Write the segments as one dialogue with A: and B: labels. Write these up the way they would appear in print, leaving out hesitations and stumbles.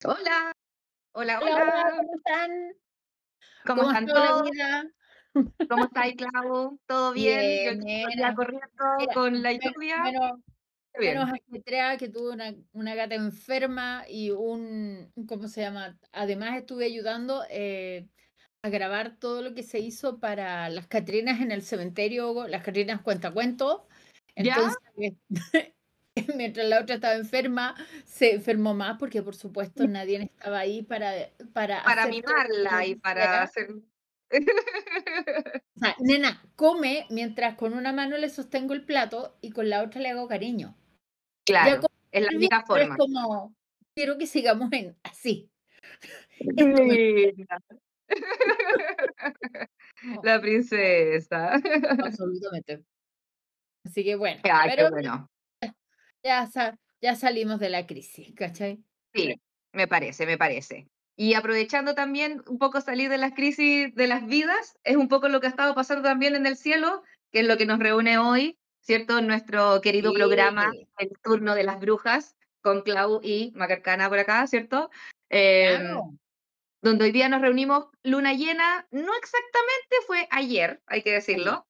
A: Hola, hola,
B: Hola, hola,
A: hola.
B: ¿cómo están?
A: ¿Cómo
B: ¿Cómo ha
A: están
B: estado la
A: todos?
B: vida?
A: ¿Cómo está ahí, Clau? ¿Todo bien? Yo
B: Bien,
A: aquí todo el día
B: nena.
A: corriendo
B: Mira,
A: con la lluvia.
B: menos, menos
A: Bien.
B: ajetreada que tuve una gata enferma y ¿cómo se llama? Además estuve ayudando a grabar todo lo que se hizo para las Catrinas en el cementerio, las Catrinas cuentacuentos.
A: ¿Ya?
B: Entonces, mientras la otra estaba enferma, se enfermó más porque por supuesto nadie estaba ahí para
A: Para
B: hacer todo lo que
A: mimarla
B: ella
A: y para
B: quisiera.
A: hacer.
B: O sea, nena, come mientras con una mano le sostengo el plato y con la otra le hago cariño. Ya
A: Claro,
B: come
A: es la
B: súper bien,
A: única
B: pero es
A: forma.
B: como, quiero que sigamos en así. Esto me
A: Linda.
B: gustó.
A: La princesa.
B: Absolutamente. Así que bueno,
A: Ay, qué
B: pero
A: bueno.
B: ya salimos de la crisis, ¿cachai?
A: Sí, me parece, me parece. Y aprovechando también un poco salir de las crisis de las vidas, es un poco lo que ha estado pasando también en el cielo, que es lo que nos reúne hoy, ¿cierto? En nuestro querido programa,
B: Sí,
A: El Turno de las Brujas, con Clau y Macarcana por acá, ¿cierto? Em,
B: claro.
A: donde hoy día nos reunimos luna llena, no exactamente fue ayer, hay que
B: Ayer.
A: decirlo,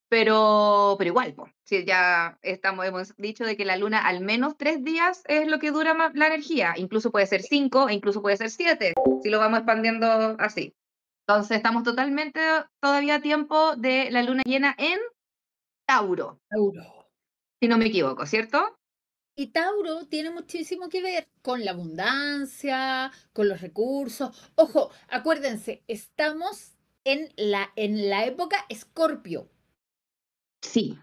A: pero igual, po, sí, ya hemos dicho de que la luna al menos 3 días es lo que dura la energía, incluso puede ser 5 e incluso puede ser 7, si lo vamos expandiendo así. Entonces estamos totalmente todavía a tiempo de la luna llena en Tauro,
B: Tauro.
A: si no me equivoco, ¿cierto?
B: Y Tauro tiene muchísimo que ver con la abundancia, con los recursos. Ojo, acuérdense, estamos en la época Escorpio.
A: Sí.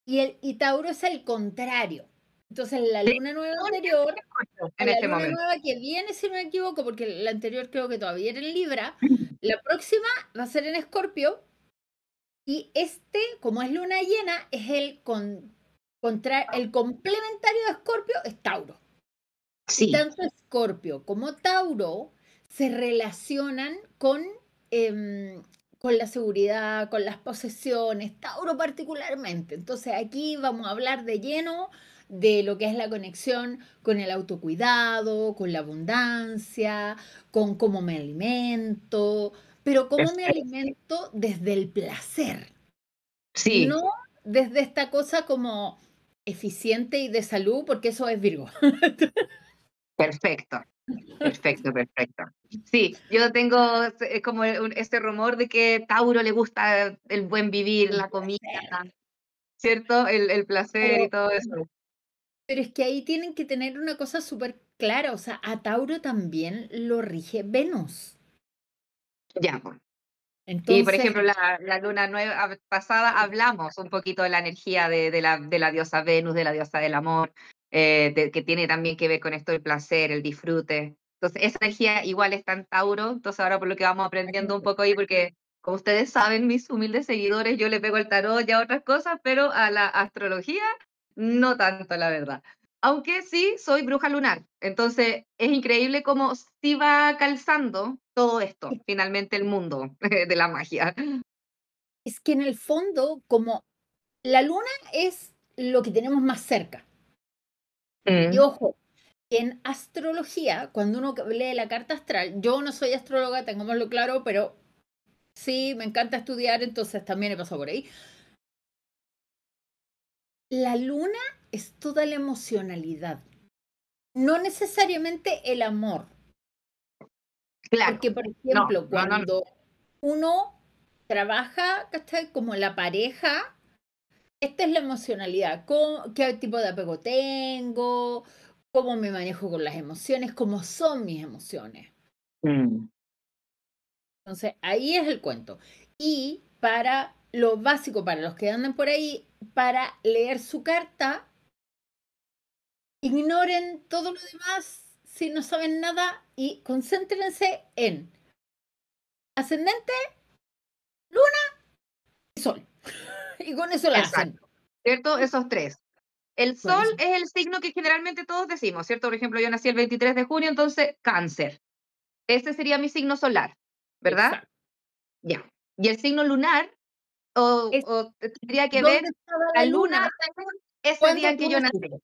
B: Y Tauro es el contrario. Entonces, la
A: De
B: luna nueva
A: todo
B: anterior, o
A: en
B: la
A: este
B: luna
A: momento.
B: nueva que viene, si no me equivoco, porque la anterior creo que todavía era en Libra, la próxima va a ser en Escorpio, y como es luna llena, es el complementario de Escorpio es Tauro. Y
A: Sí,
B: tanto Escorpio como Tauro se relacionan em, con la seguridad, con las posesiones, Tauro particularmente. Entonces aquí vamos a hablar de lleno de lo que es la conexión con el autocuidado, con la abundancia, con cómo me alimento, pero cómo me
A: perfecto.
B: alimento desde el placer,
A: Sí,
B: no desde esta cosa como eficiente y de salud, porque eso es Virgo.
A: perfecto. Perfecto, perfecto. Sí, yo tengo como este rumor de que Tauro le gusta el buen vivir,
B: El
A: la comida,
B: placer.
A: ¿cierto? El placer y
B: Pero,
A: todo eso.
B: pero es que ahí tienen que tener una cosa súper clara, o sea, a Tauro también lo rige Venus.
A: Ya, pues. Y por
B: Entonces,
A: ejemplo, la luna nueva pasada hablamos un poquito de la energía de la diosa Venus, de la diosa del amor, que tiene también que ver con esto del placer, el disfrute. Entonces, esa energía igual está en Tauro. Entonces, ahora por lo que vamos aprendiendo un poco ahí, porque como ustedes saben, mis humildes seguidores, yo le pego el tarot y a otras cosas, pero a la astrología no tanto, la verdad. Aunque sí soy bruja lunar. Entonces, es increíble cómo sí va calzando todo esto, finalmente el mundo de la magia.
B: es que en el fondo, como la luna es lo que tenemos más cerca. Y
A: Mm,
B: ojo, en astrología, cuando uno lee la carta astral, yo no soy astróloga, tengámoslo claro, pero sí, me encanta estudiar, entonces también he pasado por ahí. La luna es toda la emocionalidad, no necesariamente el amor.
A: claro.
B: Porque, por
A: No,
B: ejemplo,
A: no, no, no.
B: cuando uno trabaja, ¿cachai? Como la pareja, esta es la emocionalidad. ¿Qué tipo de apego tengo? ¿Cómo me manejo con las emociones? ¿Cómo son mis emociones?
A: Mm,
B: Entonces, ahí es el cuento. Y para lo básico, para los que andan por ahí, para leer su carta, ignoren todo lo demás si no saben nada y concéntrense en ascendente, luna y sol. Y con eso la hacen.
A: exacto. ¿Cierto? Esos tres. El
B: Con
A: sol
B: eso.
A: es el signo que generalmente todos decimos, ¿cierto? Por ejemplo, yo nací el 23 de junio, entonces cáncer. Ese sería mi signo solar, ¿verdad?
B: Exacto.
A: Ya. Y el signo lunar, o,
B: Es
A: o tendría que
B: dónde
A: ver
B: estaba
A: la
B: la
A: luna
B: luna
A: ese día
B: cuando
A: en que
B: tú
A: yo nací.
B: naciste.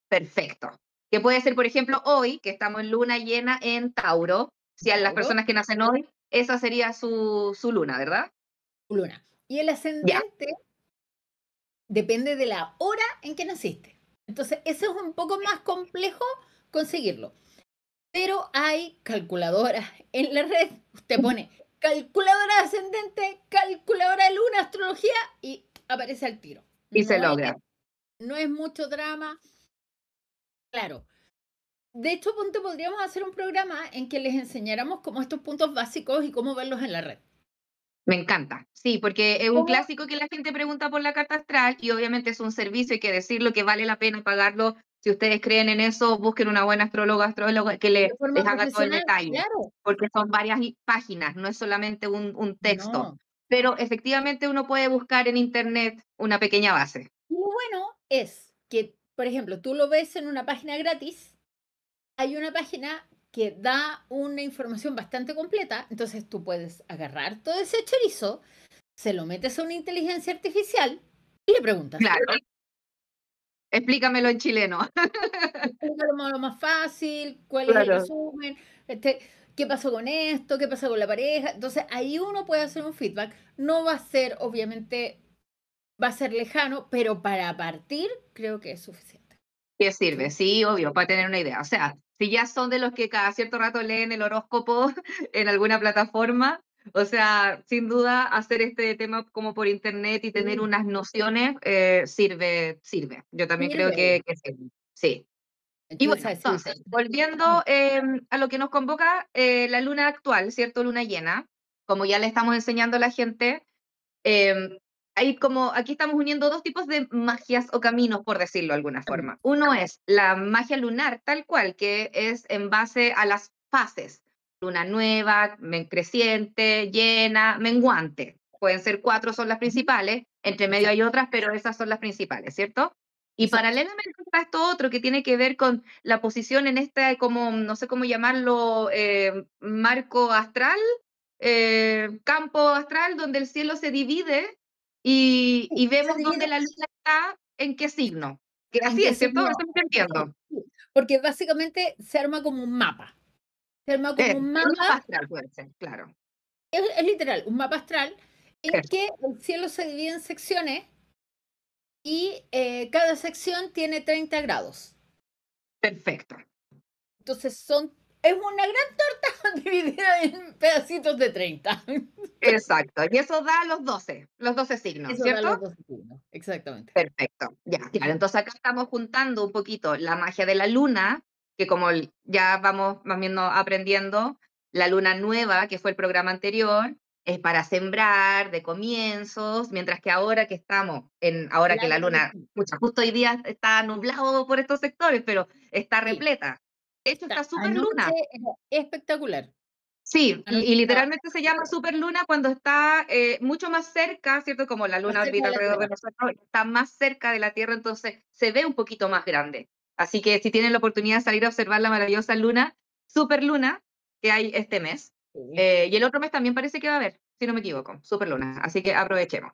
A: Perfecto. que puede ser, por ejemplo, hoy, que estamos en luna llena en Tauro, si a las
B: Tauro,
A: personas que nacen hoy, esa sería su luna, ¿verdad?
B: luna. Y el
A: Ya,
B: ascendente depende de la hora en que naciste. Entonces, eso es un poco más complejo conseguirlo. Pero hay calculadoras en la red. Usted pone calculadora ascendente, calculadora de luna, astrología y aparece al tiro.
A: y se
B: No es,
A: logra.
B: no es mucho drama, claro. De hecho, ponte, podríamos hacer un programa en que les enseñáramos como estos puntos básicos y cómo verlos en la red.
A: Me encanta, sí, porque es un
B: ¿Cómo?
A: clásico que la gente pregunta por la carta astral y obviamente es un servicio, hay que decirlo, que vale la pena pagarlo. Si ustedes creen en eso, busquen una buena astróloga que
B: De
A: les
B: forma
A: haga todo el
B: profesional,
A: detalle,
B: claro.
A: porque son varias páginas, no es solamente un texto.
B: No.
A: Pero efectivamente uno puede buscar en internet una pequeña base.
B: Y lo bueno es que, por ejemplo, tú lo ves en una página gratis, hay una página que da una información bastante completa, entonces tú puedes agarrar todo ese chorizo, se lo metes a una inteligencia artificial y le preguntas,
A: Claro, explícamelo en chileno.
B: explícalo lo más fácil, cuál es el
A: Claro.
B: resumen, este, qué pasó con esto, qué pasó con la pareja. Entonces ahí uno puede hacer un feedback. No va a ser, obviamente, va a ser lejano, pero para partir creo que es suficiente.
A: ¿Qué sirve? Sí, obvio, para tener una idea. O sea, si ya son de los que cada cierto rato leen el horóscopo en alguna plataforma, o sea, sin duda hacer este tema como por internet y tener
B: Sí,
A: unas nociones sirve, sirve. Yo también creo
B: sirve.
A: que sirve. Sí. Y
B: Empieza
A: bueno,
B: a decir,
A: entonces, volviendo a lo que nos convoca la luna actual, ¿cierto? Luna llena, como ya le estamos enseñando a la gente, eh, hay como, aquí estamos uniendo dos tipos de magias o caminos, por decirlo de alguna forma. Uno es la magia lunar, tal cual, que es en base a las fases. Luna nueva, creciente, llena, menguante. Pueden ser cuatro, son las principales. Entre medio hay
B: exacto,
A: otras, pero esas son las principales, ¿cierto? Y
B: exacto.
A: paralelamente está esto otro que tiene que ver con la posición en este, como, no sé cómo llamarlo, marco astral, campo astral, donde el cielo se divide
B: Sí,
A: y
B: se
A: vemos
B: divide
A: dónde la luna está, en qué signo. Que
B: en
A: así
B: qué
A: es, ¿cierto?
B: signo.
A: Eso me entiendo.
B: Sí, porque básicamente se arma como un mapa. Se arma como un
A: El
B: mapa,
A: mapa astral puede ser, claro.
B: es literal, un mapa astral en
A: Eso,
B: que el cielo se divide en secciones y cada sección tiene 30 grados.
A: perfecto.
B: Entonces es una gran torta dividida en pedacitos de 30.
A: Exacto. Y eso da los 12 signos,
B: Eso da
A: ¿cierto?
B: los dos signos, exactamente.
A: Perfecto, ya, claro. Entonces acá estamos juntando un poquito la magia de la luna, que como ya vamos más bien aprendiendo, la luna nueva, que fue el programa anterior, es para sembrar, de comienzos, mientras que ahora que estamos ahora que la
B: Claro,
A: luna, pucha, justo hoy día está nublado por estos sectores, pero está
B: sí,
A: repleta. De hecho, está super
B: anoche
A: luna.
B: era espectacular.
A: Sí,
B: Anoche
A: y
B: estaba
A: literalmente se llama superluna cuando está mucho más cerca, ¿cierto? Como la
B: más
A: luna
B: cerca
A: orbita
B: de la
A: alrededor de
B: Tierra.
A: nosotros, está más cerca de la Tierra, entonces se ve un poquito más grande. Así que si tienen la oportunidad de salir a observar la maravillosa luna, superluna, que hay este mes,
B: Sí.
A: y el otro mes también parece que va a haber, si no me equivoco, superluna, así que aprovechemos.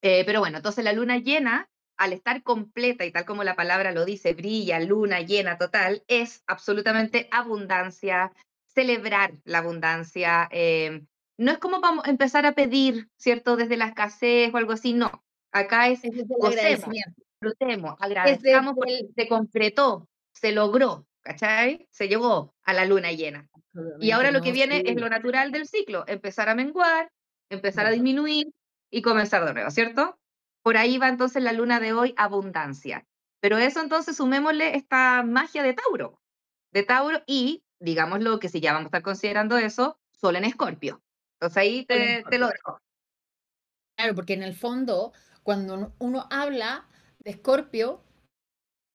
A: Pero bueno, entonces la luna llena, al estar completa y tal como la palabra lo dice, brilla, luna llena total, es absolutamente abundancia, celebrar la abundancia. No es como vamos a empezar a pedir, ¿cierto? Desde la escasez o algo así, no. Acá es
B: Ese es el
A: gocemos,
B: agradecimiento.
A: disfrutemos,
B: Es
A: agradezcamos
B: desde
A: porque
B: el...
A: se concretó, se logró, ¿cachai? Se llegó a la luna llena. Y ahora
B: Absolutamente,
A: lo que
B: no,
A: viene es
B: sí,
A: lo natural del ciclo, empezar a menguar, empezar a
B: exacto.
A: disminuir y comenzar de nuevo, ¿cierto? Por ahí va entonces la luna de hoy, abundancia. Pero eso entonces sumémosle esta magia de Tauro y, digámoslo que si ya vamos a estar considerando eso, Sol en Escorpio. Entonces ahí
B: Solo en
A: te lo
B: Scorpio.
A: dejo.
B: Claro, porque en el fondo, cuando uno habla de Escorpio,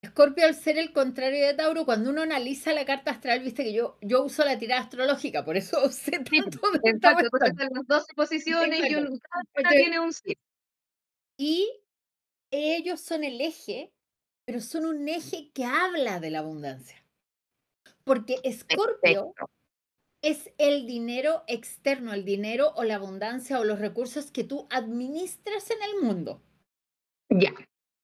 B: Escorpio al ser el contrario de Tauro, cuando uno analiza la carta astral, viste que yo uso la tirada astrológica, por eso sé
A: Sí,
B: tanto de esta
A: exacto, entonces
B: cuestión.
A: están las 12 posiciones y
B: Exacto.
A: cada una
B: Este,
A: tiene un sí.
B: y ellos son el eje, pero son un eje que habla de la abundancia. Porque Escorpio
A: Perfecto.
B: es el dinero externo, el dinero o la abundancia o los recursos que tú administras en el mundo.
A: Ya.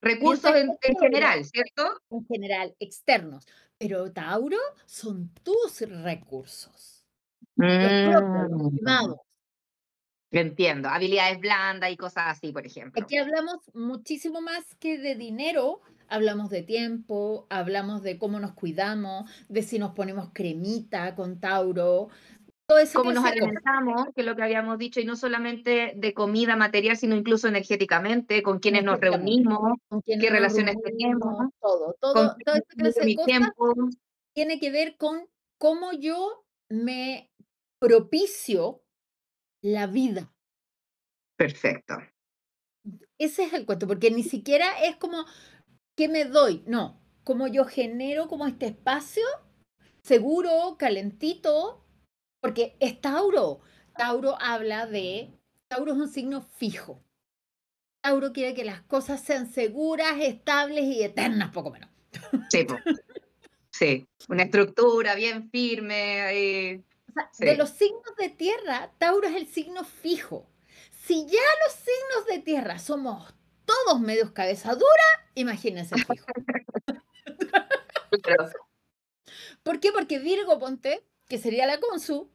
A: Recursos
B: Mientras que
A: en
B: Tauro,
A: general, ¿cierto?
B: en general, externos, pero Tauro son tus recursos, los propios, los
A: Mm,
B: privados.
A: entiendo. Habilidades blandas y cosas así, por ejemplo.
B: Aquí hablamos muchísimo más que de dinero, hablamos de tiempo, hablamos de cómo nos cuidamos, de si nos ponemos cremita con Tauro, toda esa
A: Cómo nos
B: clase de cosas.
A: alimentamos, que es lo que habíamos dicho, y no solamente de comida material, sino incluso energéticamente, con quienes nos
B: Energéticamente,
A: reunimos,
B: con quienes
A: qué
B: nos
A: relaciones tenemos,
B: reunimos, todo,
A: con
B: todo,
A: quién
B: toda esa
A: distribuyo
B: clase de
A: mi
B: cosas
A: tiempo.
B: tiene que ver con cómo yo me propicio la vida.
A: Perfecto.
B: Ese es el cuento, porque ni siquiera es como qué me doy, no, como yo genero como este espacio seguro, calentito, porque es Tauro. Tauro habla de, Tauro es un signo fijo. Tauro quiere que las cosas sean seguras, estables y eternas, poco menos.
A: Sí, po, sí. Una estructura bien firme.
B: O sea, de
A: Sí.
B: los signos de tierra, Tauro es el signo fijo. Si ya los signos de tierra somos todos medios cabeza dura, imagínense el fijo.
A: Claro.
B: ¿Por qué? Porque Virgo, ponte, que sería la consu,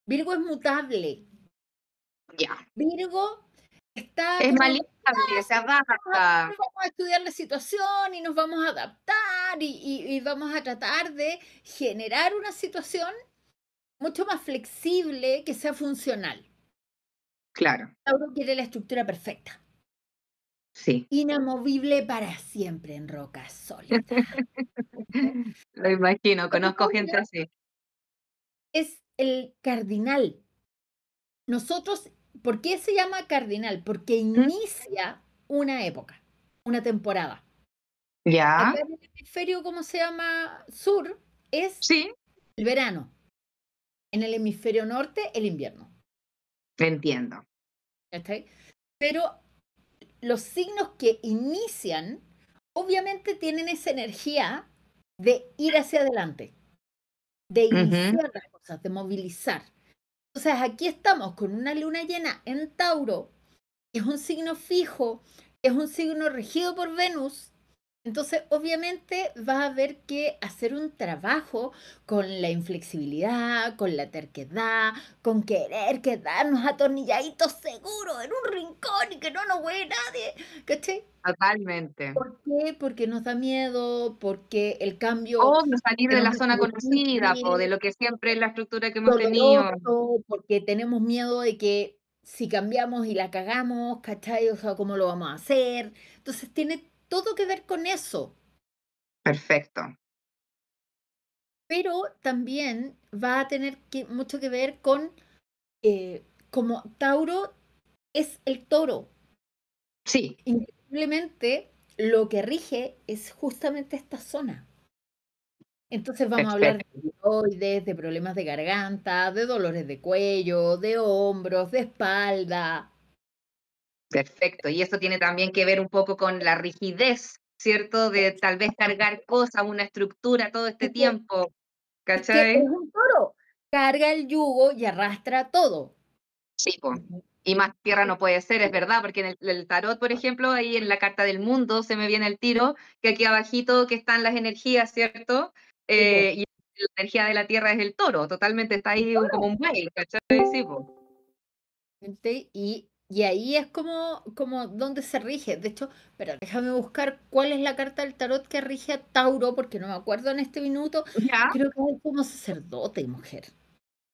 B: Virgo es mutable.
A: Ya.
B: Virgo está
A: Es
B: como,
A: maleable, se adapta.
B: vamos a estudiar la situación y nos vamos a adaptar y vamos a tratar de generar una situación mucho más flexible que sea funcional.
A: Claro,
B: Tauro quiere la estructura perfecta.
A: sí.
B: Inamovible para siempre en roca sólida.
A: Lo imagino,
B: Porque
A: conozco
B: Tauro
A: gente así.
B: es el cardinal. Nosotros, ¿por qué se llama cardinal? Porque
A: ¿Mm?
B: inicia una época, una temporada.
A: Ya,
B: Acá en el hemisferio, ¿cómo se llama? Sur, es
A: sí,
B: el verano. En el hemisferio norte, el invierno.
A: entiendo.
B: ¿Cachai? Pero los signos que inician, obviamente tienen esa energía de ir hacia adelante, de
A: Ujú.
B: iniciar las cosas, de movilizar. Entonces, aquí estamos con una luna llena en Tauro, que es un signo fijo, que es un signo regido por Venus. Entonces, obviamente, va a haber que hacer un trabajo con la inflexibilidad, con la terquedad, con querer quedarnos atornilladitos seguros en un rincón y que no nos huele nadie. ¿Cachai?
A: Totalmente.
B: ¿Por qué? Porque nos da miedo, porque el cambio
A: O no salir de la
B: tenemos
A: zona conocida, po, de
B: difícil,
A: lo que siempre es la estructura que hemos tenido.
B: doloroso, porque tenemos miedo de que si cambiamos y la cagamos, ¿cachai? O sea, ¿cómo lo vamos a hacer? Entonces tiene todo que ver con eso,
A: Perfecto.
B: pero también va a tener mucho que ver con, como Tauro es el toro,
A: Sí,
B: increíblemente lo que rige es justamente esta zona. Entonces vamos a hablar de
A: perfecto.
B: tiroides, de problemas de garganta, de dolores de cuello, de hombros, de espalda.
A: Perfecto. Y esto tiene también que ver un poco con la rigidez, ¿cierto? De tal vez cargar cosas, una estructura todo este
B: Es que,
A: tiempo,
B: es que es
A: ¿cachai?
B: un toro, carga el yugo y arrastra todo.
A: Sí, po.
B: Ujú.
A: Y más tierra no puede ser, es verdad, porque en el tarot, por ejemplo, ahí en la carta del mundo se me viene el tiro, que aquí abajito que están las energías, ¿cierto?
B: Sí, po.
A: Y la energía de la tierra es el toro, totalmente está ahí como un buey, ¿cachai? Sí, po.
B: Y ahí es como donde se rige. De hecho, pero déjame buscar cuál es la carta del tarot que rige a Tauro, porque no me acuerdo en este minuto.
A: Ya,
B: Creo que es como sacerdote, mujer.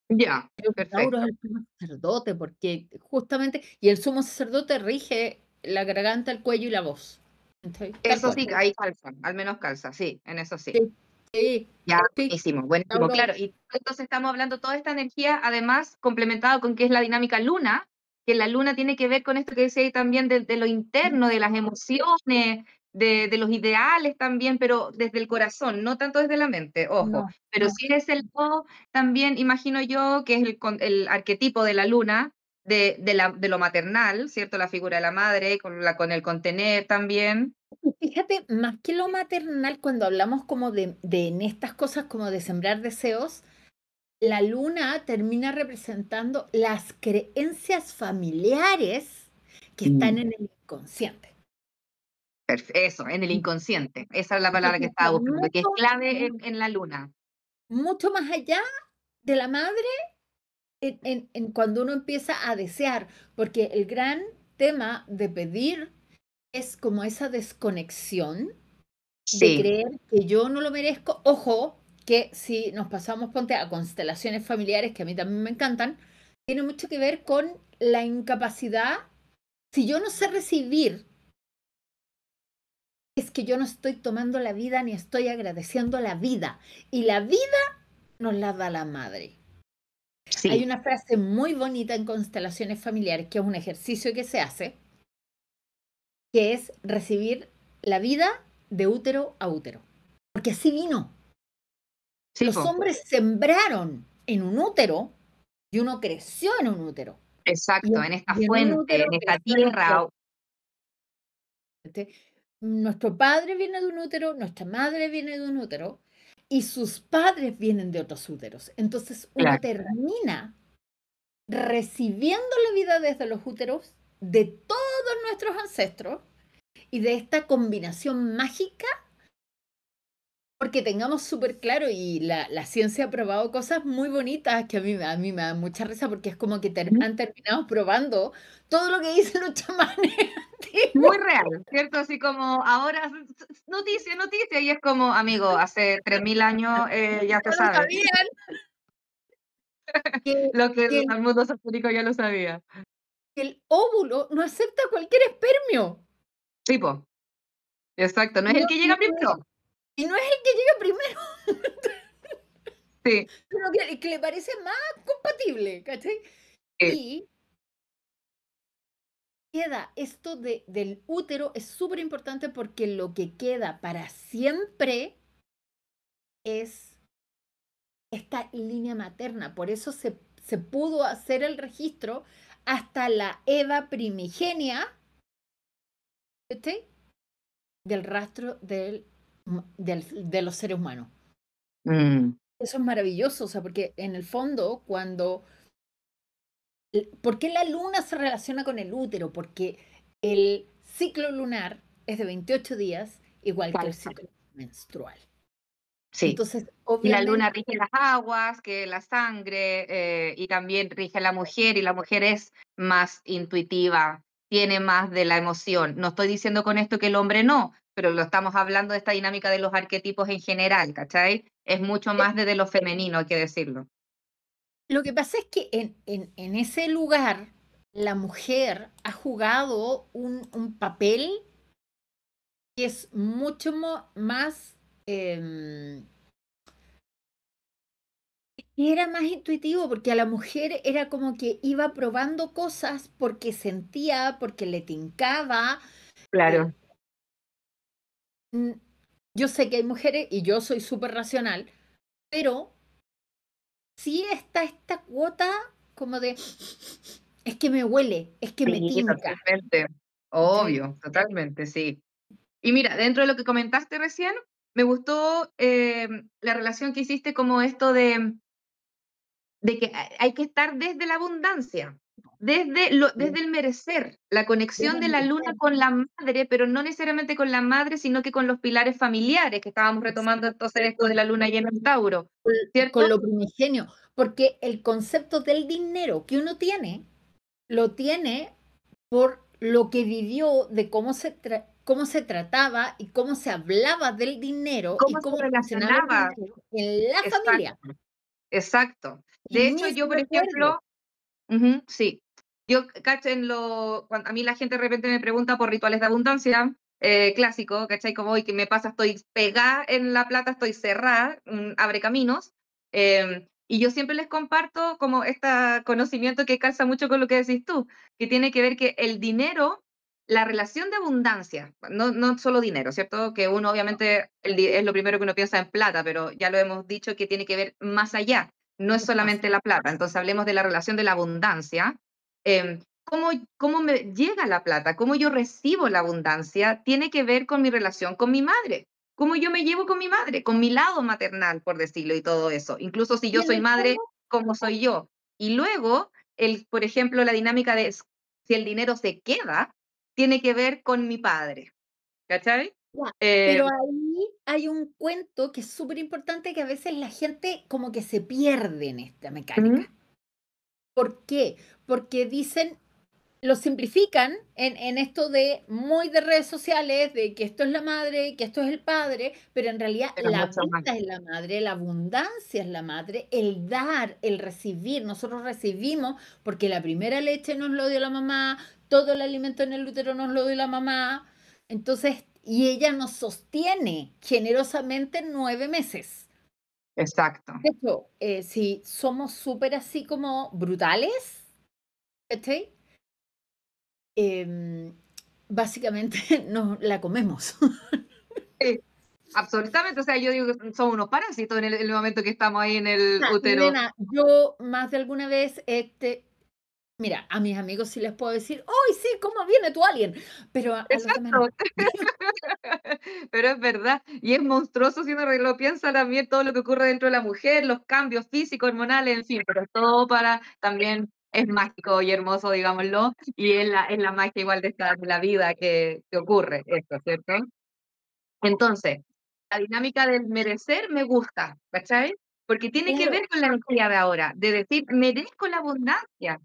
A: ya,
B: Creo que Tauro es
A: perfecto.
B: el sumo sacerdote, porque justamente, y el sumo sacerdote rige la garganta, el cuello y la voz. ¿Cachai? Tal
A: Eso
B: cual.
A: sí, ahí calza, al menos calza, sí, en eso sí.
B: Sí, sí,
A: Ya,
B: sí.
A: buenísimo, buenísimo,
B: Tauro,
A: claro. Y entonces estamos hablando toda esta energía, además, complementado con que es la dinámica luna, que la luna tiene que ver con esto que decía ahí también de lo interno, de las emociones, de los ideales también, pero desde el corazón, no tanto desde la mente, ojo.
B: no,
A: Pero
B: no.
A: sí es el do, también imagino yo que es el arquetipo de la luna, de lo maternal, ¿cierto? La figura de la madre, con el contener también.
B: Y fíjate, más que lo maternal, cuando hablamos como de en estas cosas como de sembrar deseos, la luna termina representando las creencias familiares que están
A: Mm,
B: en el inconsciente.
A: Eso, en el inconsciente. Esa es la palabra que
B: Entonces
A: estaba
B: está
A: buscando, que es
B: mucho,
A: clave en la luna.
B: mucho más allá de la madre en cuando uno empieza a desear, porque el gran tema de pedir es como esa desconexión de
A: Sí,
B: creer que yo no lo merezco. Ojo, que si nos pasamos, ponte a constelaciones familiares, que a mí también me encantan, tiene mucho que ver con la incapacidad. Si yo no sé recibir, es que yo no estoy tomando la vida ni estoy agradeciendo la vida. Y la vida nos la da la madre. Hay
A: sí,
B: una frase muy bonita en constelaciones familiares, que es un ejercicio que se hace, que es recibir la vida de útero a útero. Porque así vino.
A: sí,
B: Los
A: po.
B: hombres sembraron en un útero y uno creció en un útero. Y
A: Exacto,
B: en,
A: en esta
B: y en un
A: fuente,
B: útero
A: en esta
B: creció nuestro,
A: tierra.
B: este, nuestro padre viene de un útero, nuestra madre viene de un útero y sus padres vienen de otros úteros. Entonces uno
A: Claro.
B: termina recibiendo la vida desde los úteros de todos nuestros ancestros y de esta combinación mágica, porque tengamos súper claro, y la ciencia ha probado cosas muy bonitas que a mí me da mucha risa, porque es como que han terminado probando todo lo que dicen los chamanes
A: Muy
B: antiguos.
A: real, ¿cierto? Así como ahora, noticia, noticia, y es como, amigo, hace 3000 años ya se
B: Ya lo
A: sabe,
B: sabían, que,
A: lo que
B: que el,
A: el mundo satánico ya lo sabía.
B: que el óvulo no acepta cualquier espermio.
A: Tipo, exacto, no
B: Y
A: es
B: no,
A: el que llega primero.
B: y no es el que llega primero,
A: Sí,
B: sino que le parece más compatible, ¿cachai?
A: sí,
B: Y queda esto del útero es súper importante, porque lo que queda para siempre es esta línea materna. Por eso se pudo hacer el registro hasta la Eva primigenia, ¿sí?, del rastro de los seres humanos.
A: mm,
B: Eso es maravilloso, o sea, porque en el fondo, ¿por qué la luna se relaciona con el útero? Porque el ciclo lunar es de 28 días, igual que el
A: calza,
B: ciclo menstrual.
A: sí.
B: Entonces,
A: Y la
B: obviamente,
A: luna rige las aguas, que la sangre, y también rige a la mujer, y la mujer es más intuitiva, tiene más de la emoción. No estoy diciendo con esto que el hombre no, pero lo estamos hablando de esta dinámica de los arquetipos en general, ¿cachai? Es mucho más desde lo femenino, hay que decirlo.
B: lo que pasa es que en ese lugar la mujer ha jugado un papel que es mucho más, y era más intuitivo, porque a la mujer era como que iba probando cosas porque sentía, porque le tincaba. eh,
A: Claro.
B: mm, yo sé que hay mujeres, y yo soy súper racional, pero sí está esta cuota como de, es que me huele, es que me
A: Sí,
B: tinca.
A: totalmente.
B: ¿Cachai?
A: Obvio, totalmente, sí. Y mira, dentro de lo que comentaste recién, me gustó la relación que hiciste como esto de que hay que estar desde la abundancia, desde el merecer, la conexión de la
B: Déjame
A: luna
B: ser.
A: con la madre, pero no necesariamente con la madre, sino que con los pilares familiares, que estábamos retomando entonces esto de la luna llena en Tauro,
B: Con
A: ¿cierto?
B: lo primigenio, porque el concepto del dinero que uno tiene, lo tiene por lo que vivió, de cómo se trataba y cómo se hablaba del dinero y
A: ¿Cómo se
B: cómo funcionaba el
A: relacionaba?
B: dinero en la familia.
A: Exacto, exacto. De
B: Y
A: hecho,
B: mis
A: yo, por
B: recuerdos,
A: ejemplo, ujú, sí. Yo, cacho, cuando a mí la gente de repente me pregunta por rituales de abundancia, clásico, ¿cachai? Como hoy que me pasa, estoy pegada en la plata, estoy cerrada, abre caminos. Y yo siempre les comparto como este conocimiento que calza mucho con lo que decís tú, que tiene que ver que el dinero, la relación de abundancia, no solo dinero, ¿cierto? Que uno obviamente es lo primero que uno piensa en plata, pero ya lo hemos dicho que tiene que ver más allá, no es
B: mucho más.
A: solamente la plata. Entonces hablemos de la relación de la abundancia. ¿Cómo me llega la plata? ¿Cómo yo recibo la abundancia? Tiene que ver con mi relación con mi madre. ¿Cómo yo me llevo con mi madre? Con mi lado maternal, por decirlo, y todo eso. Incluso si
B: Y
A: yo
B: en
A: soy
B: el
A: madre,
B: fondo,
A: ¿cómo soy yo? Y luego, por ejemplo, la dinámica de si el dinero se queda, tiene que ver con mi padre. ¿cachai?
B: Ya,
A: Eh,
B: pero ahí hay un cuento que es súper importante que a veces la gente como que se pierde en esta
A: ujú,
B: mecánica. ¿Por qué? Porque dicen, lo simplifican en esto de muy de redes sociales, de que esto es la madre, que esto es el padre, pero en realidad
A: pero
B: la
A: mucho más.
B: vida es la madre, la abundancia es la madre, el dar, el recibir. Nosotros recibimos porque la primera leche nos lo dio la mamá, todo el alimento en el útero nos lo dio la mamá. Entonces, y ella nos sostiene generosamente 9 meses.
A: Exacto.
B: De hecho, si somos súper así como brutales, ¿cachai? Em, básicamente nos la comemos.
A: Sí, absolutamente. O sea, yo digo que somos unos parásitos en el momento que estamos ahí en el
B: Ah,
A: útero.
B: nena, yo más de alguna vez, mira, a mis amigos sí les puedo decir, ¡ay, sí, cómo viene tu alien! Pero a los demás no.
A: Exacto. Pero es verdad, y es monstruoso si uno lo piensa también todo lo que ocurre dentro de la mujer, los cambios físicos, hormonales, en fin, pero todo para también es mágico y hermoso, digámoslo, y es la magia igual de la vida que ocurre esto, ¿cierto? Entonces, la dinámica del merecer me gusta, ¿cachai? Porque tiene que
B: Claro,
A: ver con la energía de ahora, de decir, merezco la abundancia.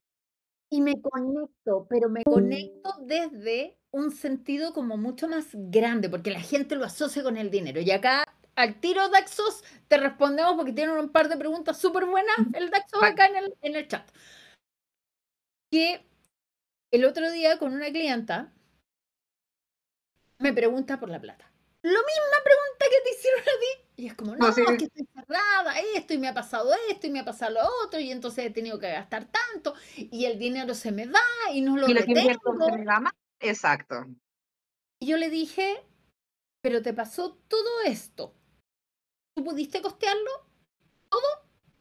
B: y me conecto, pero me conecto desde un sentido como mucho más grande, porque la gente lo asocia con el dinero. Y acá, al tiro Daxos, te respondemos porque tienen un par de preguntas súper buenas, el Daxos
A: Va-
B: acá en el chat. Que el otro día con una clienta me pregunta por la plata. Lo misma pregunta que te hicieron a ti. Y es como, no,
A: no sé,
B: es que estoy cerrada, esto, y me ha pasado esto, y me ha pasado lo otro, y entonces he tenido que gastar tanto, y el dinero se me va, y no lo
A: y lo que invierto se me
B: retengo.
A: da más. Exacto.
B: Y yo le dije, pero te pasó todo esto. ¿Tú pudiste costearlo?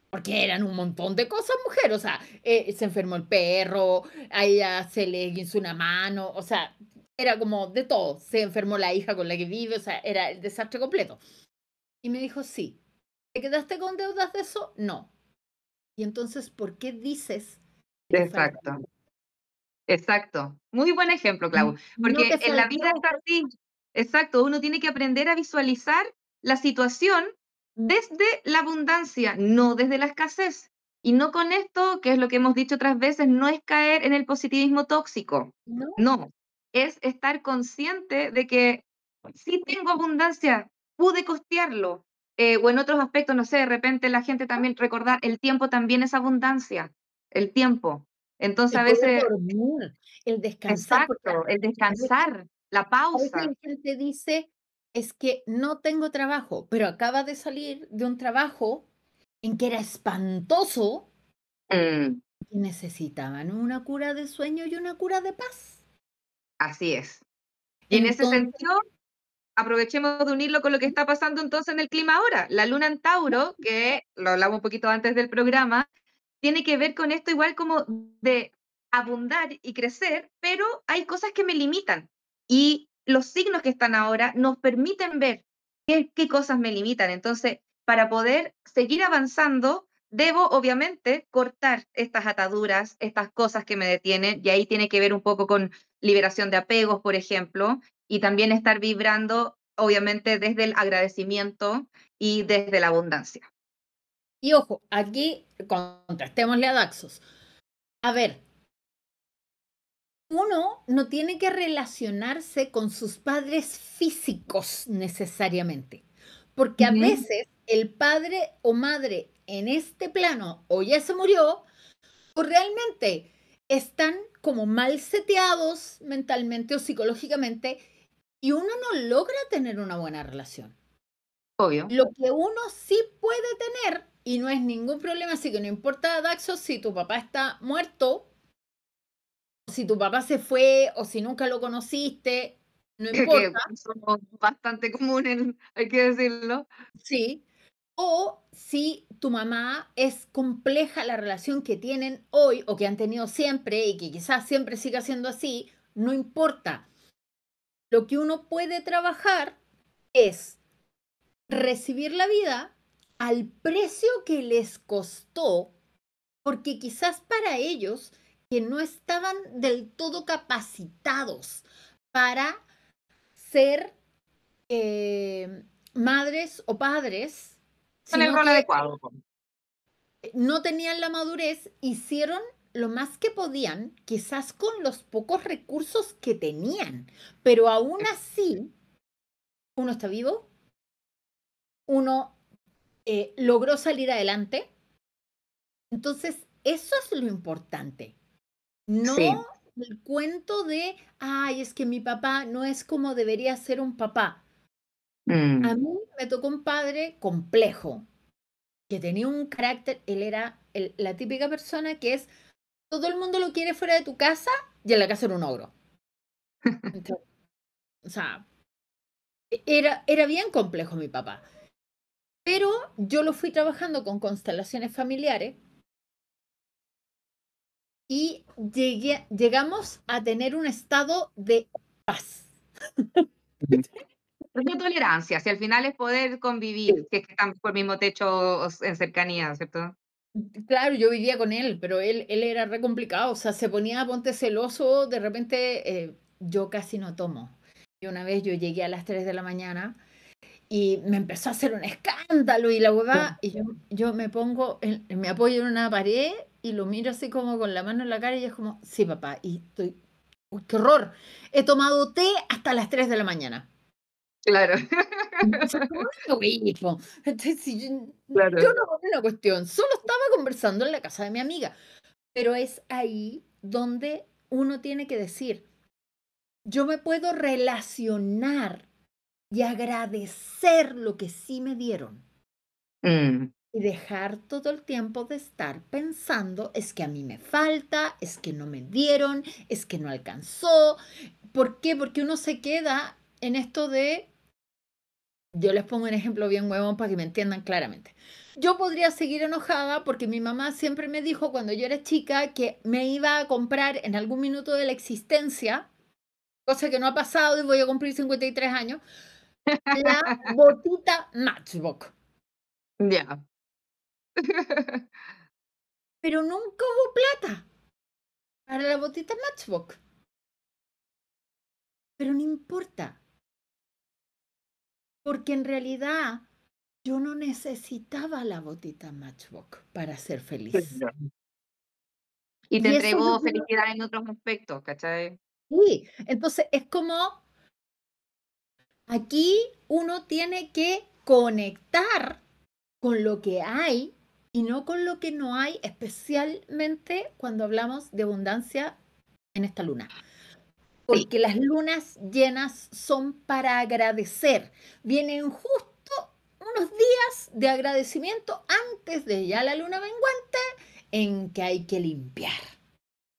B: Porque eran un montón de cosas, mujer. O sea, se enfermó el perro, a ella se le hizo una mano, o sea, era como de todo. Se enfermó la hija con la que vive, o sea, era el desastre completo. Y me dijo, sí. ¿Te quedaste con deudas de eso? No. Y entonces, ¿por qué dices que te falta
A: Exacto.
B: algo?
A: Exacto. Muy buen ejemplo, Clau,
B: No
A: porque
B: te
A: en la vida es
B: faltó.
A: así. Exacto, uno tiene que aprender a visualizar la situación desde la abundancia, no desde la escasez. Y no con esto, que es lo que hemos dicho otras veces, no es caer en el positivismo tóxico.
B: No,
A: No, es estar consciente de que sí tengo abundancia, pude costearlo. O en otros aspectos, no sé, de repente la gente también recordar, el tiempo también es abundancia, el tiempo. Entonces
B: el
A: a
B: poder
A: veces
B: dormir, el descansar, porque
A: exacto, el
B: a veces,
A: descansar, la
B: a veces
A: pausa.
B: la gente dice, es que no tengo trabajo, pero acaba de salir de un trabajo en que era espantoso
A: Mm,
B: y necesitaban una cura de sueño y una cura de paz.
A: así es. Y en ese
B: Entonces,
A: sentido, aprovechemos de unirlo con lo que está pasando entonces en el clima ahora. La luna en Tauro, que lo hablamos un poquito antes del programa, tiene que ver con esto igual como de abundar y crecer, pero hay cosas que me limitan. Y los signos que están ahora nos permiten ver qué cosas me limitan. Entonces, para poder seguir avanzando, debo obviamente cortar estas ataduras, estas cosas que me detienen, y ahí tiene que ver un poco con liberación de apegos, por ejemplo, y también estar vibrando, obviamente, desde el agradecimiento y desde la abundancia.
B: y ojo, aquí contrastémosle a Daxos. A ver, uno no tiene que relacionarse con sus padres físicos necesariamente, porque a
A: Ujú.
B: veces el padre o madre en este plano o ya se murió o realmente están como mal seteados mentalmente o psicológicamente y uno no logra tener una buena relación.
A: Obvio.
B: Lo que uno sí puede tener, y no es ningún problema, así que no importa, Daxo, si tu papá está muerto, si tu papá se fue o si nunca lo conociste, no
A: Que
B: importa,
A: somos bastante comunes, hay que decirlo.
B: sí. O si tu mamá es compleja la relación que tienen hoy o que han tenido siempre y que quizás siempre siga siendo así, no importa. Lo que uno puede trabajar es recibir la vida al precio que les costó, porque quizás para ellos que no estaban del todo capacitados para ser madres o padres,
A: En el
B: sino
A: rol
B: que
A: adecuado.
B: no tenían la madurez, hicieron lo más que podían, quizás con los pocos recursos que tenían, pero aún así, uno está vivo, uno logró salir adelante, entonces eso es lo importante, no
A: Sí.
B: el cuento de, ay, es que mi papá no es como debería ser un papá. A
A: Mm.
B: mí me tocó un padre complejo, que tenía un carácter, él era la típica persona que es, todo el mundo lo quiere fuera de tu casa y en la casa era un ogro. Entonces, o sea, era bien complejo mi papá. Pero yo lo fui trabajando con constelaciones familiares y llegamos a tener un estado de paz.
A: Ujú. Es la tolerancia, si al final es poder convivir, si es que están por el mismo techo o en cercanía, ¿cierto?
B: Claro, yo vivía con él, pero él era re complicado, o sea, se ponía ponte celoso, de repente yo casi no tomo. Y una vez yo llegué a las 3 de la mañana y me empezó a hacer un escándalo y la huevada, y yo me pongo, me apoyo en una pared y lo miro así como con la mano en la cara y es como, sí, papá, y estoy, uy, qué horror, he tomado té hasta las 3 de la mañana.
A: Claro,
B: Entonces, ¿cómo es lo mismo? Entonces, si yo
A: claro.
B: no hago una cuestión, solo estaba conversando en la casa de mi amiga, pero es ahí donde uno tiene que decir, yo me puedo relacionar y agradecer lo que sí me dieron.
A: Mm.
B: Y dejar todo el tiempo de estar pensando, es que a mí me falta, es que no me dieron, es que no alcanzó. ¿Por qué? Porque uno se queda en esto de, yo les pongo un ejemplo bien huevón para que me entiendan claramente. Yo podría seguir enojada porque mi mamá siempre me dijo cuando yo era chica que me iba a comprar en algún minuto de la existencia, cosa que no ha pasado y voy a cumplir 53 años, la botita Matchbox.
A: Ya.
B: Pero nunca hubo plata para la botita Matchbox. Pero no importa, porque en realidad yo no necesitaba la botita Matchbox para ser feliz.
A: Claro. Y te
B: Y eso es lo
A: entregó
B: que
A: felicidad en otros aspectos, ¿cachai?
B: sí. Entonces es como aquí uno tiene que conectar con lo que hay y no con lo que no hay, especialmente cuando hablamos de abundancia en esta luna.
A: Sí,
B: Porque las lunas llenas son para agradecer. Vienen justo unos días de agradecimiento antes de ya la luna menguante en que hay que limpiar.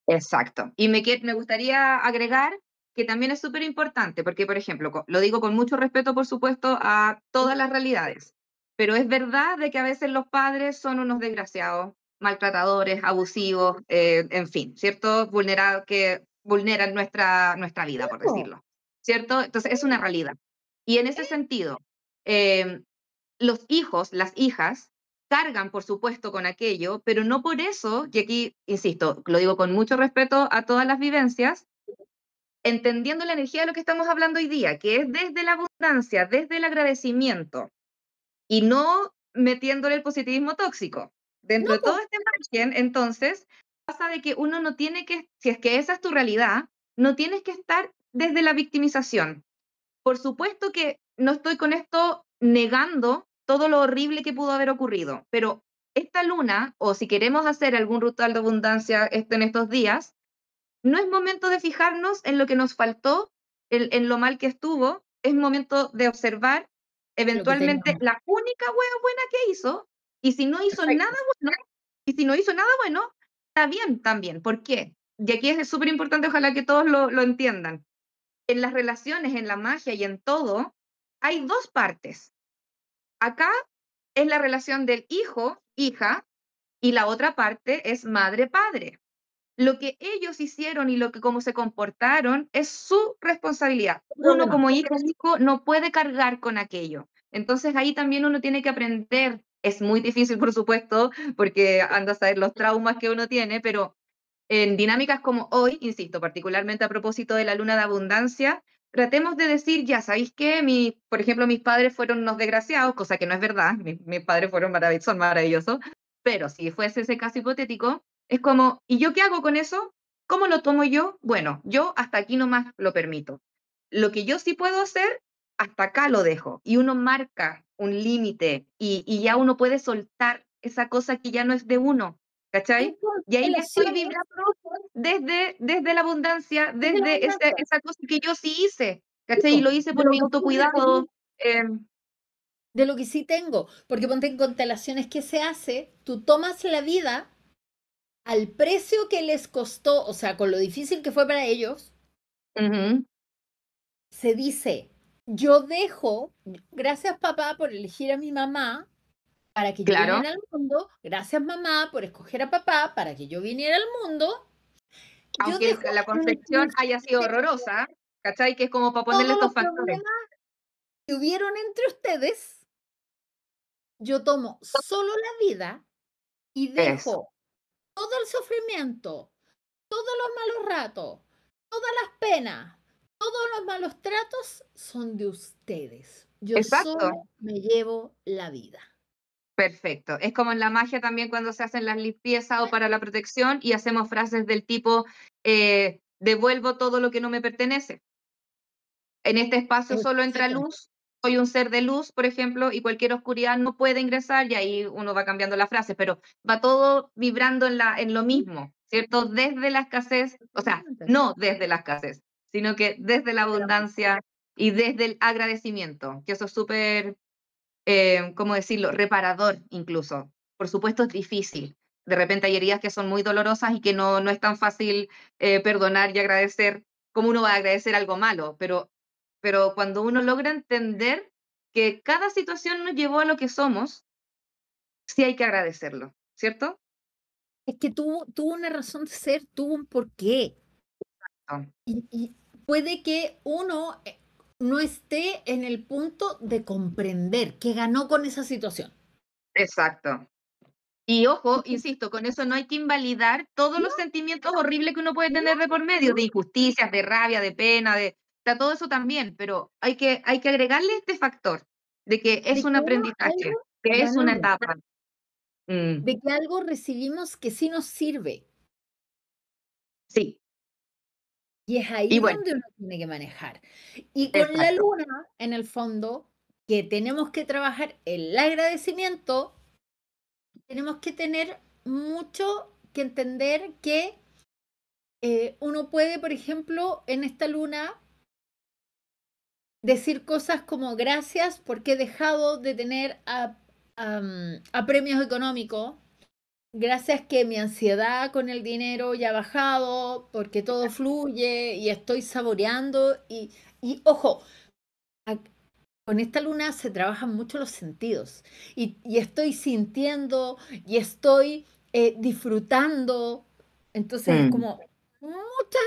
A: exacto. Y me gustaría agregar que también es súper importante, porque, por ejemplo, lo digo con mucho respeto, por supuesto, a todas las realidades, pero es verdad de que a veces los padres son unos desgraciados, maltratadores, abusivos, en fin, ¿cierto? Que vulneran nuestra vida, por
B: Oh,
A: decirlo, ¿cierto? Entonces, es una realidad. Y en ese sentido, eh, los hijos, las hijas, cargan, por supuesto, con aquello, pero no por eso, y aquí, insisto, lo digo con mucho respeto a todas las vivencias, entendiendo la energía de lo que estamos hablando hoy día, que es desde la abundancia, desde el agradecimiento, y no metiéndole el positivismo tóxico.
B: no,
A: Dentro de todo
B: po,
A: este margen, entonces, pasa de que uno no tiene que, si es que esa es tu realidad, no tienes que estar desde la victimización. Por supuesto que no estoy con esto negando todo lo horrible que pudo haber ocurrido, pero esta luna, o si queremos hacer algún ritual de abundancia en estos días, no es momento de fijarnos en lo que nos faltó, en lo mal que estuvo, es momento de observar
B: lo que
A: eventualmente
B: teníamos.
A: la única hueá buena que hizo, y si no hizo nada
B: Perfecto.
A: bueno, y si no hizo nada bueno, está bien también. ¿Por qué? Y aquí es súper importante, ojalá que todos lo entiendan. En las relaciones, en la magia y en todo, hay dos partes. Acá es la relación del hijo, hija, y la otra parte es madre-padre. Lo que ellos hicieron y lo que cómo se comportaron es su responsabilidad. Uno
B: Problema.
A: como hijo no puede cargar con aquello. Entonces ahí también uno tiene que aprender. Es muy difícil, por supuesto, porque anda a saber los traumas que uno tiene, pero en dinámicas como hoy, insisto, particularmente a propósito de la luna de abundancia, tratemos de decir, ya, ¿sabéis qué? Por ejemplo, mis padres fueron unos desgraciados, cosa que no es verdad, mis padres fueron son maravillosos, pero si fuese ese caso hipotético, es como, ¿y yo qué hago con eso? ¿Cómo lo tomo yo? Bueno, yo hasta aquí nomás lo permito. Lo que yo sí puedo hacer, hasta acá lo dejo. Y uno marca un límite y ya uno puede soltar esa cosa que ya no es de uno,
B: En
A: ¿cachai? Y ahí ya estoy
B: constelaciones
A: vibrando desde la abundancia,
B: desde la
A: desde
B: abundancia,
A: esa cosa que yo sí hice, ¿cachai? Y
B: tipo,
A: lo hice
B: de
A: por
B: lo
A: mi
B: que sí,
A: autocuidado. em,
B: de lo que sí tengo, porque ponte en constelaciones que se hace, tú tomas la vida al precio que les costó, o sea, con lo difícil que fue para ellos,
A: Ujú,
B: se dice, yo dejo, gracias papá por elegir a mi mamá para que yo
A: claro,
B: viniera al mundo, gracias mamá por escoger a papá para que yo viniera al mundo, yo
A: aunque
B: dejo
A: la
B: en
A: concepción
B: mis
A: haya sido horrorosa, ¿cachai? Que es como para ponerle
B: todos los
A: estos factores.
B: problemas que hubieron entre ustedes, yo tomo solo la vida y
A: Eso,
B: dejo todo el sufrimiento, todos los malos ratos, todas las penas, todos los malos tratos son de ustedes. Yo
A: exacto.
B: solo me llevo la vida.
A: Perfecto. Es como en la magia también cuando se hacen las limpiezas o para la protección y hacemos frases del tipo, devuelvo todo lo que no me pertenece. En este espacio solo entra
B: Exactamente.
A: luz, soy un ser de luz, por ejemplo, y cualquier oscuridad no puede ingresar, y ahí uno va cambiando la frase, pero va todo vibrando en lo mismo, ¿cierto? Desde la escasez, o sea,
B: Exactamente.
A: no desde la escasez, sino que desde la abundancia y desde el agradecimiento, que eso es súper, ¿cómo decirlo?, reparador incluso. Por supuesto es difícil. De repente hay heridas que son muy dolorosas y que no es tan fácil perdonar y agradecer como uno va a agradecer algo malo, pero cuando uno logra entender que cada situación nos llevó a lo que somos, sí hay que agradecerlo, ¿cierto?
B: Es que tuvo una razón de ser, tuvo un porqué.
A: Ah,
B: Y puede que uno no esté en el punto de comprender que ganó con esa situación.
A: exacto. Y ojo, insisto, con eso no hay que invalidar todos los sentimientos horribles que uno puede tener de por medio, de injusticias, de rabia, de pena, de todo eso también, pero hay que agregarle este factor de que
B: De
A: es un
B: que uno algo
A: aprendizaje, que es una
B: ganamos,
A: etapa. Mm,
B: de que algo recibimos que sí nos sirve.
A: sí,
B: Y es
A: y
B: ahí
A: bueno,
B: donde uno tiene que manejar. Y con la
A: exacto.
B: luna, en el fondo, que tenemos que trabajar el agradecimiento, tenemos que tener mucho que entender que uno puede, por ejemplo, en esta luna, decir cosas como gracias porque he dejado de tener a premios económicos. Gracias que mi ansiedad con el dinero ya ha bajado, porque todo fluye y estoy saboreando. Y ojo, a- con esta luna se trabajan mucho los sentidos. Y estoy sintiendo y estoy disfrutando. Entonces es
A: Mm,
B: como mucha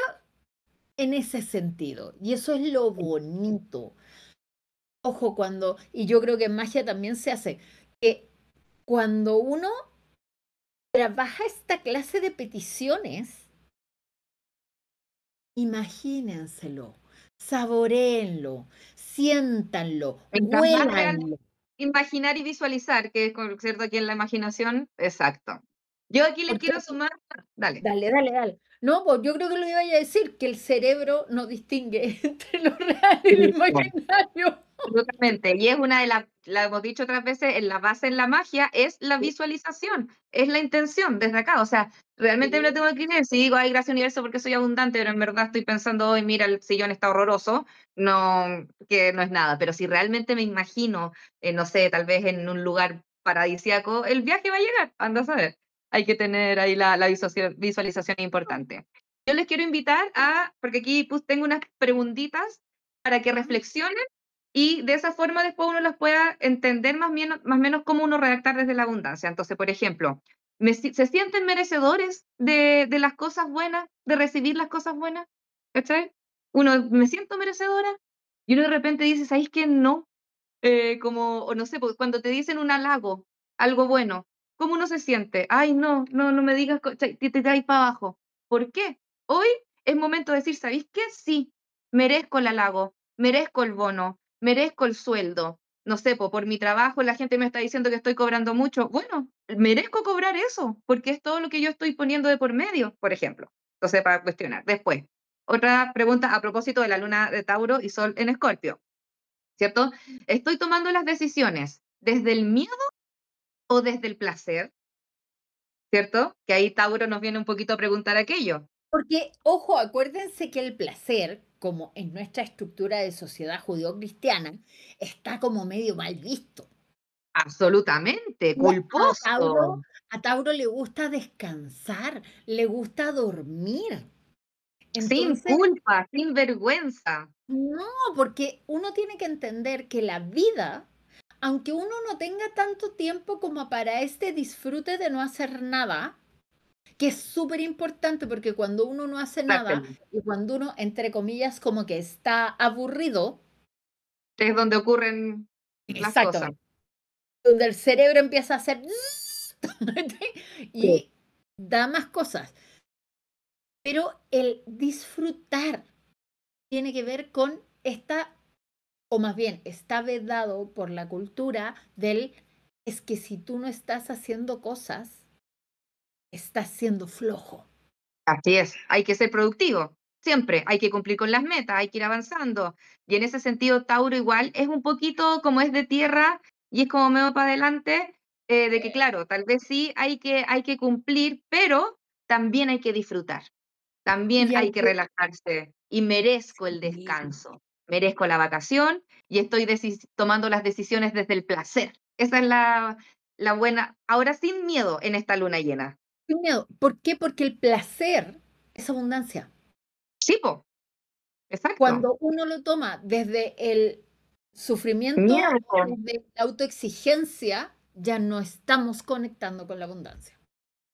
B: en ese sentido. Y eso es lo bonito. Ojo, y yo creo que en magia también se hace, que cuando uno trabaja esta clase de peticiones, imagínenselo, saboréenlo, siéntanlo,
A: mientras más real
B: huélanlo.
A: imaginar y visualizar, que es cierto aquí en la imaginación, exacto. Yo aquí les
B: Porque,
A: quiero sumar, dale.
B: dale, dale, dale. No, pues yo creo que lo iba a decir, que el cerebro no distingue entre lo real y lo imaginario.
A: Absolutamente. Y es una de las, la hemos dicho otras veces, en la base en la magia es la visualización, es la intención desde acá. O sea, realmente me lo
B: Sí.
A: tengo que creer. Si digo, ay, gracias universo porque soy abundante, pero en verdad estoy pensando, hoy mira, el sillón está horroroso, no, que no es nada. Pero si realmente me imagino, no sé, tal vez en un lugar paradisíaco, el viaje va a llegar, anda a saber. Hay que tener ahí la visualización importante. Yo les quiero invitar a, porque aquí pues, tengo unas preguntitas para que
B: ¿Ya?
A: reflexionen y de esa forma después uno las pueda entender más o menos cómo uno redactar desde la abundancia. Entonces, por ejemplo, ¿se sienten merecedores de las cosas buenas, de recibir las cosas buenas? ¿Cachai? Uno, ¿me siento merecedora? Y uno de repente dice, ¿sabéis que no? Como, o no sé, porque cuando te dicen un halago, algo bueno, ¿cómo uno se siente? Ay, no me digas, te caes para abajo. ¿Por qué? Hoy es momento de decir, ¿sabéis qué? Sí, merezco el halago, merezco el bono, merezco el sueldo. No sé, por mi trabajo la gente me está diciendo que estoy cobrando mucho. Bueno, merezco cobrar eso, porque es todo lo que yo estoy poniendo de por medio, por ejemplo. Entonces, para cuestionar. Después, otra pregunta a propósito de la luna de Tauro y Sol en Escorpio, ¿cierto? ¿Estoy tomando las decisiones desde el miedo o desde el placer? ¿Cierto? Que ahí Tauro nos viene un poquito a preguntar aquello.
B: Porque, ojo, acuérdense que el placer, como en nuestra estructura de sociedad judío-cristiana, está como medio mal visto.
A: Absolutamente,
B: Y a Tauro,
A: culposo,
B: a Tauro le gusta descansar, le gusta dormir.
A: sin
B: Entonces,
A: culpa, sin vergüenza.
B: no, porque uno tiene que entender que la vida, aunque uno no tenga tanto tiempo como para este disfrute de no hacer nada, que es súper importante porque cuando uno no hace nada
A: Exactamente.
B: y cuando uno, entre comillas, como que está aburrido,
A: Es donde ocurren las cosas.
B: exactamente, donde el cerebro empieza a hacer
A: Sí.
B: y da más cosas. Pero el disfrutar tiene que ver con esta, o más bien está vedado por la cultura del, es que si tú no estás haciendo cosas, estás siendo flojo.
A: Así es, hay que ser productivo. Siempre hay que cumplir con las metas, hay que ir avanzando. Y en ese sentido, Tauro igual es un poquito como es de tierra y es como medio para adelante, de que claro, tal vez sí hay que cumplir, pero también hay que disfrutar. También
B: Y hay
A: hay que
B: que,
A: relajarse y merezco el
B: sí,
A: descanso, merezco la vacación y estoy tomando las decisiones desde el placer. Esa es la buena, ahora sin miedo en esta luna llena.
B: sin miedo. ¿Por qué? Porque el placer es abundancia.
A: Sí, po, exacto.
B: Cuando uno lo toma desde el sufrimiento
A: Miedo,
B: o desde la autoexigencia, ya no estamos conectando con la abundancia.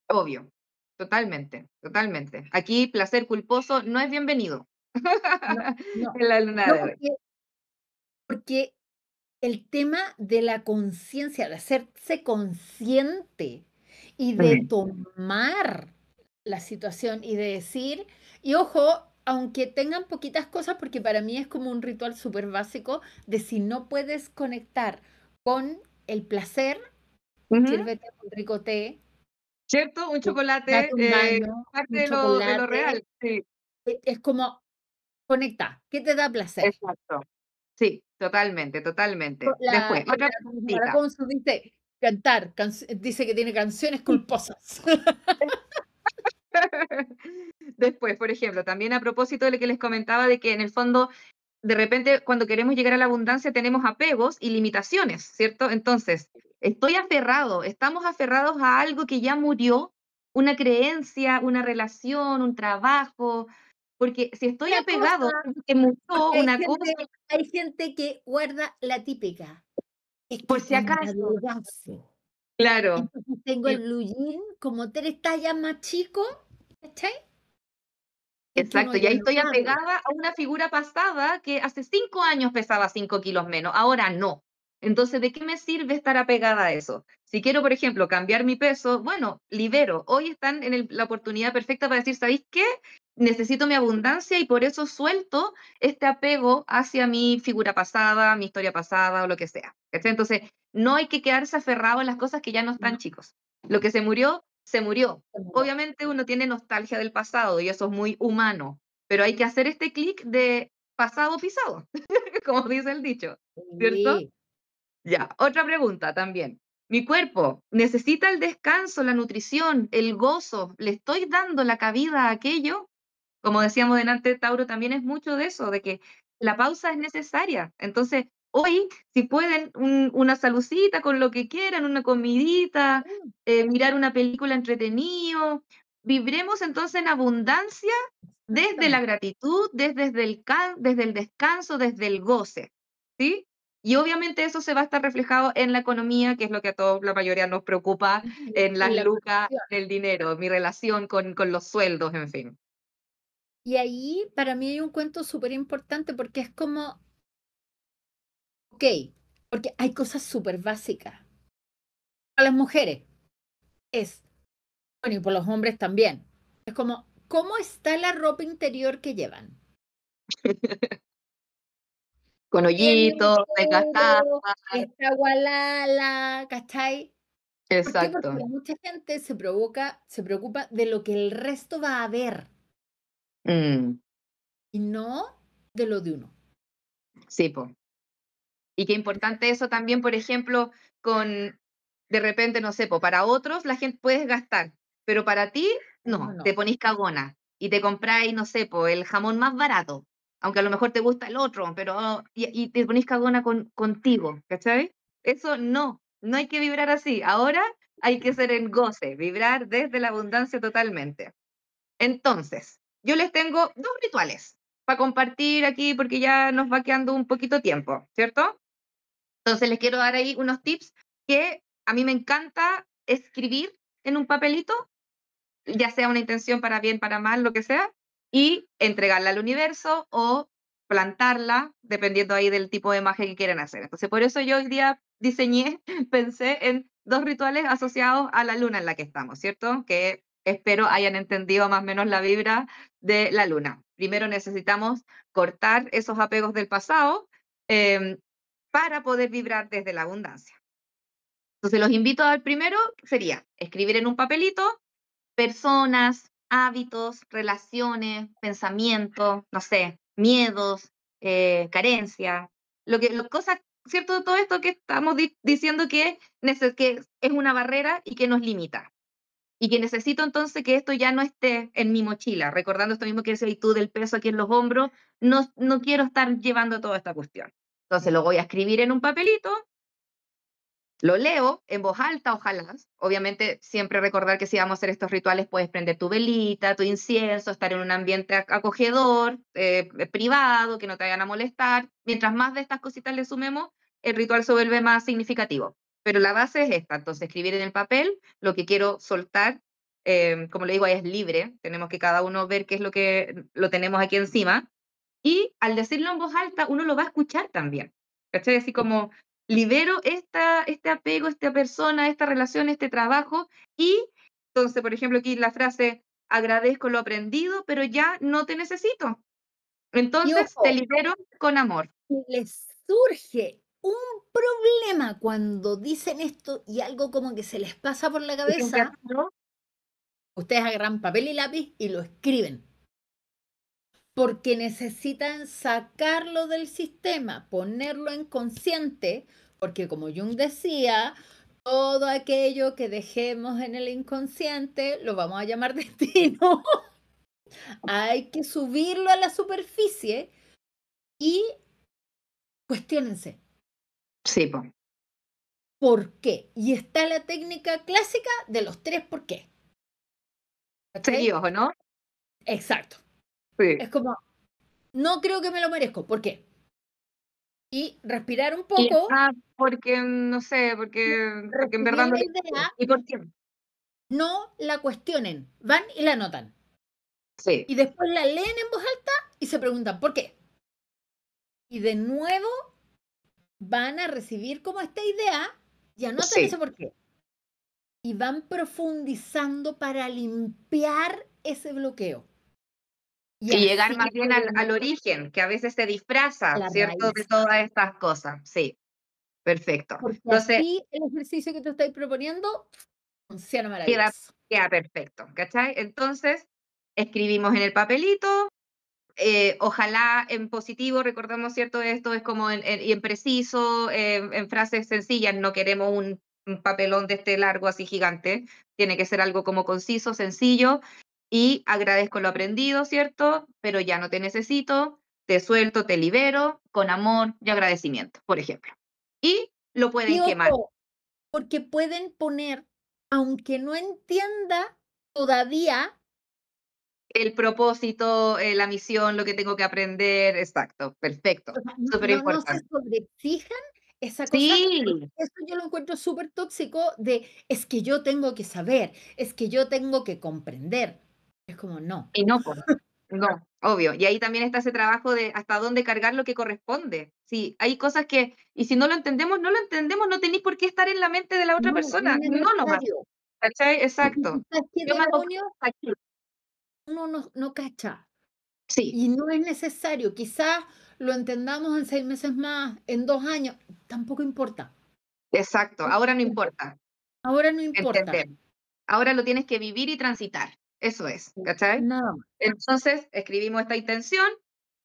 A: obvio, totalmente, totalmente. Aquí placer culposo no es bienvenido
B: No, no,
A: en la luna
B: no
A: de hoy.
B: porque el tema de la conciencia, de hacerse consciente y de
A: Mm.
B: tomar la situación y de decir, y ojo, aunque tengan poquitas cosas, porque para mí es como un ritual súper básico, de si no puedes conectar con el placer,
A: Ujú.
B: sírvete un rico té,
A: ¿Cierto? Un chocolate,
B: date un baño,
A: parte
B: un
A: de lo
B: chocolate,
A: real. Sí,
B: es como conecta, ¿qué te da placer?
A: exacto. Sí, totalmente, totalmente. Después, otra
B: Como Tamara
A: preguntita.
B: Ponzo dice, cantar, dice que tiene canciones culposas.
A: Después, por ejemplo, también a propósito de lo que les comentaba de que en el fondo, de repente, cuando queremos llegar a la abundancia, tenemos apegos y limitaciones, ¿cierto? Entonces, estoy aferrado, estamos aferrados a algo que ya murió, una creencia, una relación, un trabajo, porque si estoy
B: Una cosa,
A: apegado a algo que murió,
B: porque
A: una cosa,
B: hay gente que guarda la típica. Es
A: por
B: que
A: si
B: cuando
A: acaso,
B: adelgazo,
A: claro.
B: entonces tengo
A: Y
B: el blue jean como 3 tallas más chico, ¿cachai? Y que uno
A: exacto, y
B: ya
A: ahí
B: no
A: estoy
B: cabe.
A: apegada a una figura pasada que hace 5 años pesaba 5 kilos menos, ahora no. Entonces, ¿de qué me sirve estar apegada a eso? Si quiero, por ejemplo, cambiar mi peso, bueno, libero. Hoy están en la oportunidad perfecta para decir, ¿sabéis qué? Necesito mi abundancia y por eso suelto este apego hacia mi figura pasada, mi historia pasada o lo que sea. ¿Cachai? Entonces, no hay que quedarse aferrado en las cosas que ya no están,
B: No,
A: chicos. Lo que se murió, se murió.
B: no.
A: Obviamente uno tiene nostalgia del pasado y eso es muy humano, pero hay que hacer este clic de pasado pisado, como dice el dicho, ¿cierto?
B: Sí.
A: Ya, otra pregunta también. Mi cuerpo necesita el descanso, la nutrición, el gozo. ¿Le estoy dando la cabida a aquello? Como decíamos delante, Tauro también es mucho de eso, de que la pausa es necesaria. Entonces, hoy, si pueden, una salucita con lo que quieran, una comidita,
B: Mm,
A: mirar una película entretenido, vibremos entonces en abundancia desde la
B: exactamente.
A: gratitud, desde el descanso, desde el goce, ¿sí? Y obviamente eso se va a estar reflejado en la economía, que es lo que a todos, la mayoría nos preocupa, en las
B: En la
A: lucas,
B: conexión.
A: en el dinero, mi relación con los sueldos, en fin.
B: Y ahí para mí hay un cuento súper importante porque es como, ok, porque hay cosas súper básicas. Para las mujeres es, bueno, y por los hombres también. Es como, ¿cómo está la ropa interior que llevan?
A: Con
B: Tiene
A: hoyitos, desgastada.
B: puro, está gualala, ¿cachai? ¿Por qué? Porque
A: Exacto.
B: mucha gente se preocupa de lo que el resto va a ver
A: Mm,
B: y no de lo de uno.
A: sí, po. Y qué importante eso también, por ejemplo, con, de repente, no sé, po, para otros la gente puedes gastar, pero para ti,
B: No,
A: no, te
B: no.
A: ponís cagona y te compráis, no sé, po, el jamón más barato, aunque a lo mejor te gusta el otro, pero, y te ponís cagona contigo, ¿cachai? Eso no, no hay que vibrar así. Ahora hay que ser en goce, vibrar desde la abundancia totalmente. Entonces, yo les tengo dos rituales para compartir aquí porque ya nos va quedando un poquito tiempo, ¿cierto? Entonces les quiero dar ahí unos tips que a mí me encanta escribir en un papelito, ya sea una intención para bien, para mal, lo que sea, y entregarla al universo o plantarla, dependiendo ahí del tipo de magia que quieran hacer. Entonces, por eso yo hoy día diseñé, pensé en dos rituales asociados a la luna en la que estamos, ¿cierto? Que espero hayan entendido más o menos la vibra de la luna. Primero necesitamos cortar esos apegos del pasado eh, para poder vibrar desde la abundancia. Entonces, los invito al primero, sería escribir en un papelito personas, hábitos, relaciones, pensamientos, no sé, miedos, carencia, cosas, ¿cierto? Todo esto que estamos diciendo que es una barrera y que nos limita. Y que necesito entonces que esto ya no esté en mi mochila, recordando esto mismo que decías tú del peso aquí en los hombros, no, no quiero estar llevando toda esta cuestión. Entonces lo voy a escribir en un papelito, lo leo en voz alta, ojalá. Obviamente, siempre recordar que si vamos a hacer estos rituales, puedes prender tu velita, tu incienso, estar en un ambiente acogedor, privado, que no te vayan a molestar. Mientras más de estas cositas le sumemos, el ritual se vuelve más significativo. Pero la base es esta, entonces escribir en el papel lo que quiero soltar, como le digo, ahí es libre, tenemos que cada uno ver qué es lo que lo tenemos aquí encima, y al decirlo en voz alta, uno lo va a escuchar también. ¿Cachai? Así como libero este apego, esta persona, esta relación, este trabajo, y entonces, por ejemplo, aquí la frase, agradezco lo aprendido, pero ya no te necesito.
B: Y
A: Entonces, te
B: ojo,
A: libero con amor.
B: si les surge un problema cuando dicen esto y algo como que se les pasa por la
A: Dicen que
B: cabeza, ustedes agarran papel y lápiz y lo escriben, porque necesitan sacarlo del sistema, ponerlo en consciente, porque como Jung decía, todo aquello que dejemos en el inconsciente lo vamos a llamar destino. Hay que subirlo a la superficie y cuestiónense.
A: Sí, po.
B: ¿Por qué? Y está la técnica clásica de los tres por qué. ¿Cachai?
A: Seguidos, ¿o no?
B: Exacto.
A: Sí.
B: Es como, no creo que me lo merezco. ¿Por qué? Y respirar un
A: Y,
B: poco,
A: porque, no sé, porque en
B: recibir
A: verdad no
B: la
A: le
B: idea,
A: ¿Y por qué?
B: no la cuestionen. Van y la anotan.
A: Sí,
B: Y después la leen en voz alta y se preguntan ¿por qué? Y de nuevo van a recibir como esta idea y anotan ese
A: sí.
B: por qué. Y van profundizando para limpiar ese bloqueo. Y
A: Y llegar
B: así
A: más bien
B: pueden
A: al origen, que a veces se disfraza,
B: la
A: ¿cierto? De
B: raíz.
A: todas estas cosas. Sí, perfecto.
B: Porque
A: Entonces,
B: así el ejercicio que te estáis proponiendo funciona
A: queda,
B: maravilloso.
A: queda perfecto, ¿cachai? Entonces, escribimos en el papelito, ojalá en positivo, recordemos, ¿cierto? Esto es como y en preciso, en frases sencillas, no queremos un papelón de este largo así gigante, tiene que ser algo como conciso, sencillo, y agradezco lo aprendido, ¿cierto? Pero ya no te necesito, te suelto, te libero, con amor y agradecimiento, por ejemplo. Y lo
B: Y
A: pueden quemar.
B: ojo, porque pueden poner, aunque no entienda todavía,
A: El propósito, la misión, lo que tengo que aprender, exacto,
B: o
A: perfecto,
B: sea,
A: súper
B: no se
A: importante.
B: sobreexijan esa cosa, porque
A: Sí,
B: eso yo lo encuentro súper tóxico de es que yo tengo que saber, es que yo tengo que comprender. Es como, no.
A: y no, pues, no, obvio. Y ahí también está ese trabajo de hasta dónde cargar lo que corresponde. Sí, hay cosas que, y si no lo entendemos, no lo entendemos, no tenéis por qué estar en la mente de la otra
B: No, no
A: persona,
B: es
A: no nomás,
B: necesario.
A: ¿cachai?
B: Porque
A: Exacto.
B: quizás qué
A: Yo me hago
B: demonios
A: aquí.
B: uno no cacha.
A: Sí,
B: Y no es necesario, quizás lo entendamos en 6 meses más, en 2 años, tampoco importa.
A: exacto. Ahora no importa
B: Ahora no importa.
A: entender. Ahora lo tienes que vivir y transitar. Eso es, ¿cachai?
B: Nada más.
A: Entonces, escribimos esta intención.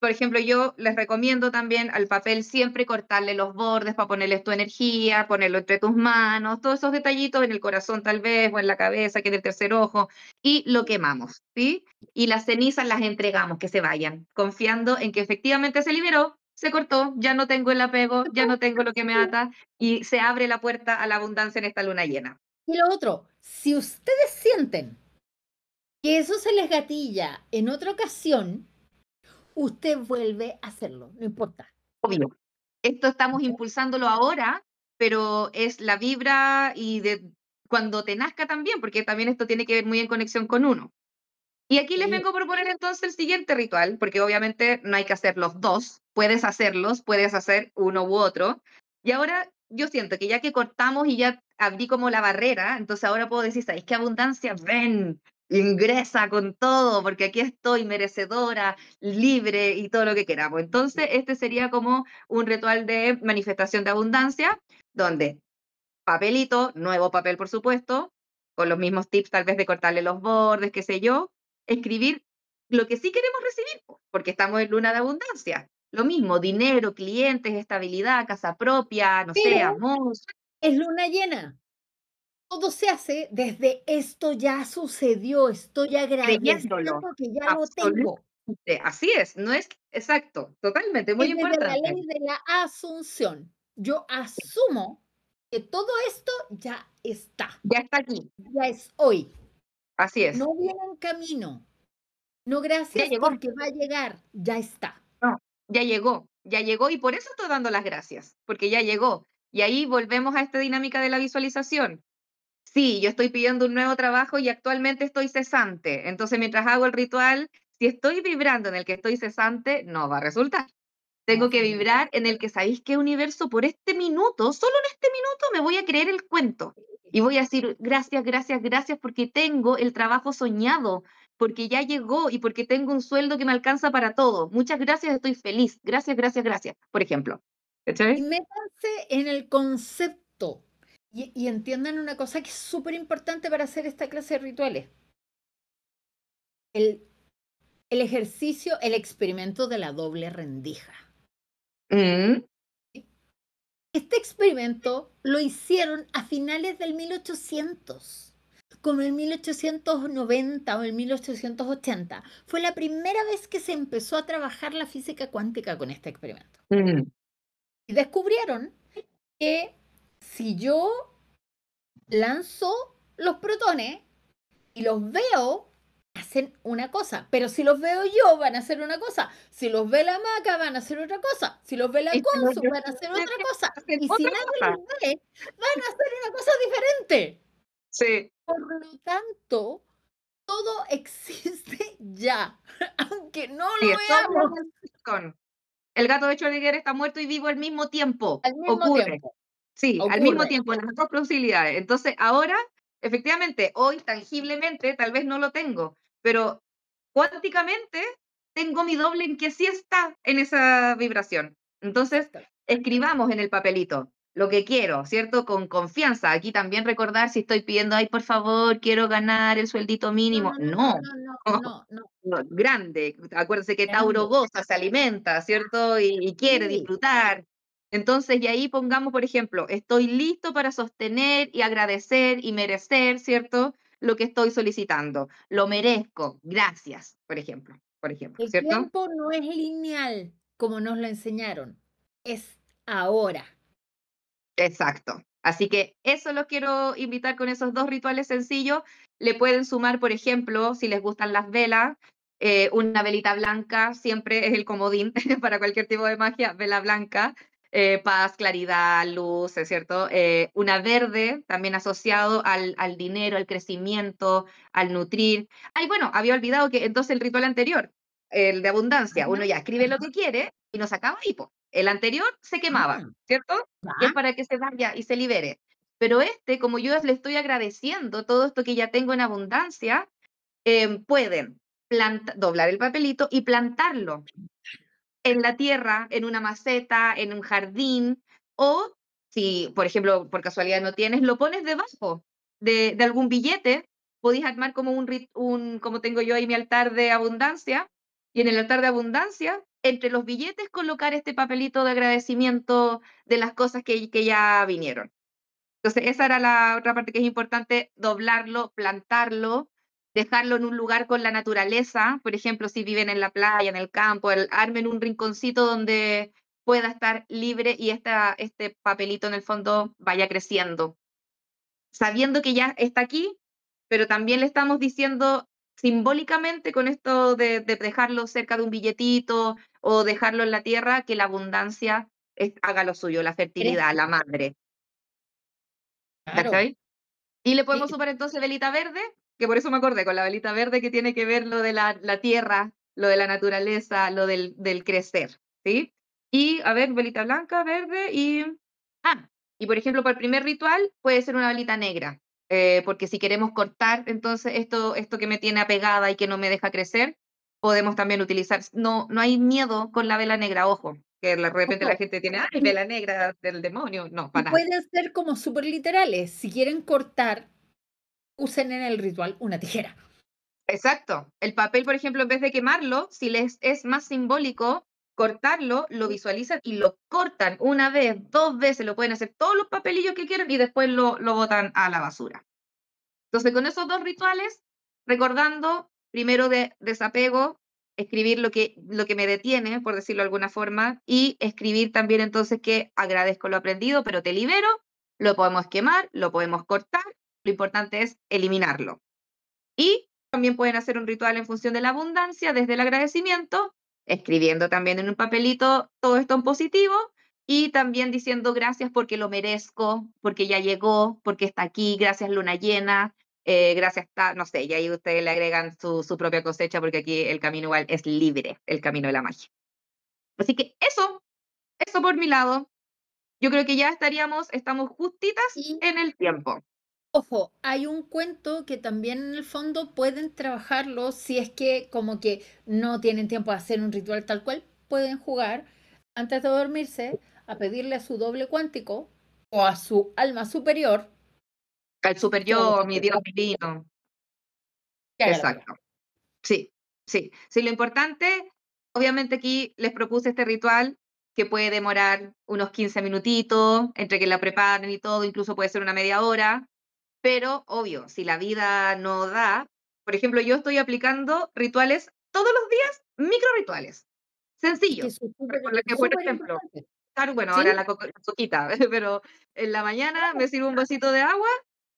A: Por ejemplo, yo les recomiendo también al papel siempre cortarle los bordes para ponerles tu energía, ponerlo entre tus manos, todos esos detallitos en el corazón tal vez, o en la cabeza, que es el tercer ojo, y lo quemamos, ¿sí? Y las cenizas las entregamos, que se vayan, confiando en que efectivamente se liberó, se cortó, ya no tengo el apego, ya no tengo lo que me ata, y se abre la puerta a la abundancia en esta luna llena.
B: Y lo otro, si ustedes sienten que eso se les gatilla en otra ocasión, usted vuelve a hacerlo, no importa.
A: Obvio. Esto estamos impulsándolo ahora, pero es la vibra y de cuando te nazca también, porque también esto tiene que ver muy en conexión con uno. Y aquí les
B: Sí.
A: vengo a proponer entonces el siguiente ritual, porque obviamente no hay que hacer los dos, puedes hacerlos, puedes hacer uno u otro. Y ahora yo siento que ya que cortamos y ya abrí como la barrera, entonces ahora puedo decir, ¿sabes qué abundancia? Ven, ingresa con todo, porque aquí estoy merecedora, libre y todo lo que queramos. Entonces, este sería como un ritual de manifestación de abundancia, donde papelito, nuevo papel, por supuesto, con los mismos tips tal vez de cortarle los bordes, qué sé yo, escribir lo que sí queremos recibir, po, porque estamos en luna de abundancia. Lo mismo, dinero, clientes, estabilidad, casa propia, no sé,
B: Pero
A: amor,
B: es luna llena. Todo se hace desde esto ya sucedió, estoy
A: creyéndolo.
B: agradeciendo que ya lo
A: Absolutamente.
B: tengo.
A: Así es, no es exacto, totalmente, muy
B: Es desde la
A: importante.
B: ley de la asunción. Yo asumo que todo esto ya está,
A: Ya está aquí,
B: ya es hoy.
A: así es.
B: No viene en camino. No
A: Ya
B: gracias
A: llegó.
B: porque va a llegar, ya está.
A: No, ya llegó y por eso estoy dando las gracias, porque ya llegó. Y ahí volvemos a esta dinámica de la visualización. Sí, yo estoy pidiendo un nuevo trabajo y actualmente estoy cesante. Entonces, mientras hago el ritual, si estoy vibrando en el que estoy cesante, no va a resultar.
B: No va a
A: Tengo que
B: funcionar.
A: vibrar en el que sabéis qué universo, por este minuto, solo en este minuto me voy a creer el cuento. Y voy a decir, gracias, gracias, gracias, porque tengo el trabajo soñado, porque ya llegó y porque tengo un sueldo que me alcanza para todo. Muchas gracias, estoy feliz. Gracias, gracias, gracias, por ejemplo.
B: Y
A: ¿Cachai?
B: métanse en el concepto y entiendan una cosa que es súper importante para hacer esta clase de rituales. El, el ejercicio, el experimento de la doble rendija.
A: Mm,
B: Este experimento lo hicieron a finales del 1800, como en 1890 o en 1880. Fue la primera vez que se empezó a trabajar la física cuántica con este experimento.
A: mm.
B: Y descubrieron que si yo lanzo los protones y los veo, hacen una cosa. Pero si los veo yo, van a hacer una cosa. Si los ve la maca, van a hacer otra cosa. Si los ve la
A: Y pero
B: Consu,
A: yo
B: van a hacer otra cosa.
A: hacen
B: Y si
A: otra
B: nadie
A: cosa.
B: los ve, van a hacer una cosa diferente.
A: Sí.
B: Por lo tanto, todo existe ya, aunque no
A: Sí,
B: lo
A: es todo una
B: veamos
A: manifestación. El gato de Schrödinger está muerto y vivo al mismo tiempo.
B: al mismo
A: Ocurre.
B: tiempo.
A: Sí, al mismo
B: Ocurre.
A: tiempo, las dos posibilidades. Entonces, ahora, efectivamente, hoy tangiblemente tal vez no lo tengo, pero cuánticamente tengo mi doble en que sí está en esa vibración. Entonces,
B: Exacto.
A: escribamos en el papelito lo que quiero, ¿cierto? Con confianza. Aquí también recordar si estoy pidiendo, ay, por favor, quiero ganar el sueldito
B: No,
A: mínimo.
B: no, no, no,
A: No,
B: no, no, no, no.
A: no, grande. Acuérdense que Tauro
B: Grande.
A: goza, se alimenta, ¿cierto? Y quiere
B: Sí.
A: disfrutar. Entonces, y ahí pongamos, por ejemplo, estoy listo para sostener y agradecer y merecer, ¿cierto? Lo que estoy solicitando. Lo merezco. Gracias, por ejemplo,
B: El
A: ¿cierto?
B: tiempo no es lineal como nos lo enseñaron. Es ahora.
A: Exacto. Así que eso los quiero invitar con esos dos rituales sencillos. Le pueden sumar, por ejemplo, si les gustan las velas, una velita blanca, siempre es el comodín para cualquier tipo de magia, vela blanca, paz, claridad, luz, ¿es cierto? Una verde, también asociado al dinero, al crecimiento, al nutrir. Ay, bueno, había olvidado que entonces el ritual anterior, el de abundancia,
B: Ajá,
A: uno ya escribe lo
B: ajá.
A: que quiere y nos acaba ahí, po. El anterior se quemaba,
B: Ah,
A: ¿cierto? Que es
B: ya.
A: para que se vaya y se libere. Pero este, como yo le estoy agradeciendo todo esto que ya tengo en abundancia, pueden. doblar el papelito y plantarlo en la tierra, en una maceta, en un jardín, o si, por ejemplo, por casualidad no tienes, lo pones debajo de algún billete. Podéis armar como como tengo yo ahí mi altar de abundancia, y en el altar de abundancia, entre los billetes, colocar este papelito de agradecimiento de las cosas que ya vinieron. Entonces, esa era la otra parte que es importante, doblarlo, plantarlo, dejarlo en un lugar con la naturaleza. Por ejemplo, si viven en la playa, en el campo, armen un rinconcito donde pueda estar libre y este papelito en el fondo vaya creciendo, sabiendo que ya está aquí, pero también le estamos diciendo simbólicamente con esto de dejarlo cerca de un billetito o dejarlo en la tierra, que la abundancia haga lo suyo, la fertilidad, la
B: Crezca,
A: madre.
B: claro.
A: ¿Cachai? Y le podemos
B: Y,
A: sumar entonces velita verde, que por eso me acordé, con la velita verde que tiene que ver lo de la tierra, lo de la naturaleza, lo del crecer, ¿sí? Y, a ver, velita blanca, verde y... Ah, y por ejemplo, para el primer ritual puede ser una velita negra, porque si queremos cortar entonces esto que me tiene apegada y que no me deja crecer, podemos también utilizar... No hay miedo con la vela negra, ojo, que de repente la
B: ojo,
A: gente tiene, ¡ay,
B: y,
A: vela negra del demonio! No,
B: y
A: para nada.
B: pueden ser como súper literales. Si quieren cortar, usen en el ritual una tijera.
A: Exacto. El papel, por ejemplo, en vez de quemarlo, si les es más simbólico cortarlo, lo visualizan y lo cortan una vez, dos veces, lo pueden hacer todos los papelillos que quieran y después lo botan a la basura. Entonces, con esos dos rituales, recordando primero de desapego, escribir lo que me detiene, por decirlo de alguna forma, y escribir también entonces que agradezco lo aprendido, pero te libero, lo podemos quemar, lo podemos cortar, lo importante es eliminarlo. Y también pueden hacer un ritual en función de la abundancia, desde el agradecimiento, escribiendo también en un papelito todo esto en positivo y también diciendo gracias porque lo merezco, porque ya llegó, porque está aquí, gracias luna llena, gracias, no sé, y ahí ustedes le agregan su propia cosecha porque aquí el camino igual es libre, el camino de la magia. Así que eso por mi lado. Yo creo que ya estamos justitas
B: Y
A: en el tiempo.
B: ojo, hay un cuento que también en el fondo pueden trabajarlo si es que como que no tienen tiempo de hacer un ritual tal cual, pueden jugar antes de dormirse a pedirle a su doble cuántico o a su alma superior
A: Al super
B: que haga
A: yo, mi Dios divino.
B: que haga la pega.
A: Exacto. Sí, sí. Sí, lo importante, obviamente aquí les propuse este ritual que puede demorar unos 15 minutitos, entre que la preparen y todo, incluso puede ser una media hora, pero obvio, si la vida no da, por ejemplo, yo estoy aplicando rituales todos los días, micro rituales,
B: Es que
A: sencillos.
B: eso es
A: Por lo que, por
B: súper
A: ejemplo,
B: importante.
A: claro, bueno, ahora
B: ¿Sí?
A: la coquita, pero en la mañana me sirvo un vasito de agua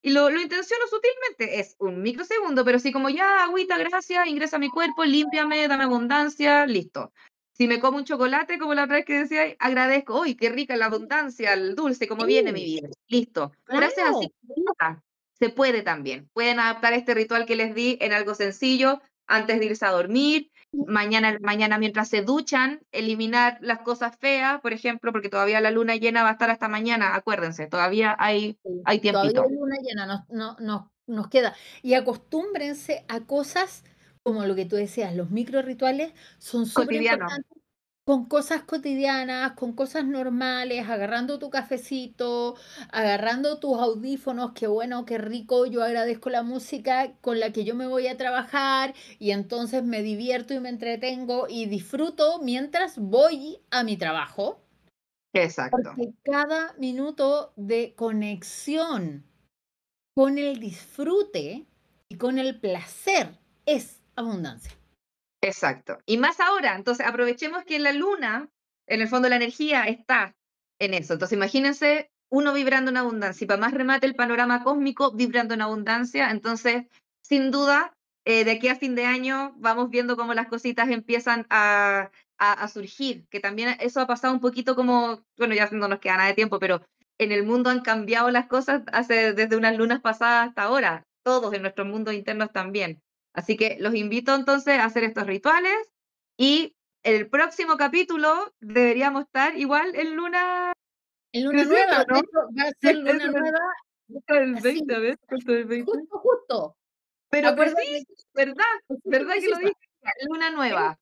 A: y lo intenciono sutilmente, es un microsegundo, pero sí como ya, agüita, gracias, ingresa a mi cuerpo, límpiame, dame abundancia, listo. Si me como un chocolate, como la otra vez que decía, agradezco, uy, qué rica la abundancia, el dulce, cómo viene mi
B: Sí,
A: vida, listo. Frases así,
B: claro.
A: se puede también. Pueden adaptar este ritual que les di en algo sencillo antes de irse a dormir, mañana mientras se duchan, eliminar las cosas feas, por ejemplo, porque todavía la luna llena va a estar hasta mañana, acuérdense, todavía
B: Sí,
A: hay
B: todavía
A: tiempito.
B: hay luna llena, nos queda. Y acostúmbrense a cosas como lo que tú decías, los micro rituales son súper
A: Cotidiano.
B: importantes con cosas cotidianas, con cosas normales, agarrando tu cafecito, agarrando tus audífonos, qué bueno, qué rico, yo agradezco la música con la que yo me voy a trabajar y entonces me divierto y me entretengo y disfruto mientras voy a mi trabajo.
A: Exacto,
B: Porque cada minuto de conexión con el disfrute y con el placer es abundancia.
A: exacto. Y más ahora, entonces aprovechemos que la luna, en el fondo la energía está en eso. Entonces imagínense uno vibrando en abundancia y para más remate el panorama cósmico vibrando en abundancia. Entonces, sin duda, de aquí a fin de año vamos viendo cómo las cositas empiezan a surgir, que también eso ha pasado un poquito como, bueno, ya no nos queda nada de tiempo, pero en el mundo han cambiado las cosas desde unas lunas pasadas hasta ahora, todos en nuestros mundos internos también. Así que los invito entonces a hacer estos rituales y el próximo capítulo deberíamos estar igual en luna
B: En luna
A: creciente,
B: nueva,
A: ¿o
B: de
A: no?
B: hecho, va a
A: Sí,
B: ser luna nueva
A: eso del
B: así,
A: 20, a ver, ¿cuánto es el 20?
B: justo, justo.
A: Pero preciso,
B: Acuérdate,
A: ¿verdad?
B: preciso,
A: ¿Verdad que lo
B: preciso.
A: dije? Luna
B: Sí,
A: nueva.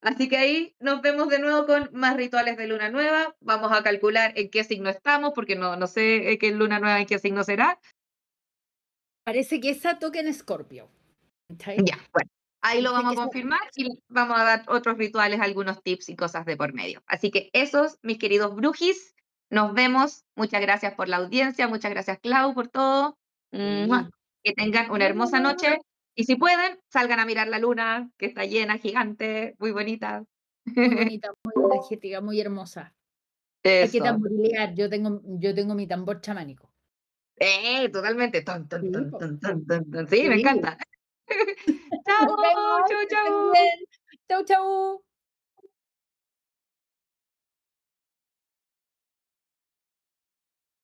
A: Así que ahí nos vemos de nuevo con más rituales de luna nueva. Vamos a calcular en qué signo estamos, porque no sé qué luna nueva en qué signo será.
B: parece que esa toca en Escorpio. ¿Cachai?
A: Ya, bueno, ahí lo
B: Parece
A: vamos
B: que
A: a
B: esa
A: confirmar y vamos a dar otros rituales, algunos tips y cosas de por medio. Así que esos, mis queridos brujis, nos vemos. Muchas gracias por la audiencia, muchas gracias Clau por todo. ¡Mua!
B: sí.
A: Que tengan una hermosa noche y si pueden, salgan a mirar la luna, que está llena, gigante, muy bonita.
B: Muy bonita, muy energética, muy hermosa. Hay que
A: Eso.
B: tamborilear, yo tengo mi tambor chamánico.
A: Totalmente. Ton, ton,
B: Sí,
A: ton,
B: po,
A: ton, ton, ton, ton. Sí, me
B: sí.
A: encanta. Chao,
B: Nos vemos,
A: chau,
B: que estén
A: chau.
B: bien. Chau, chau.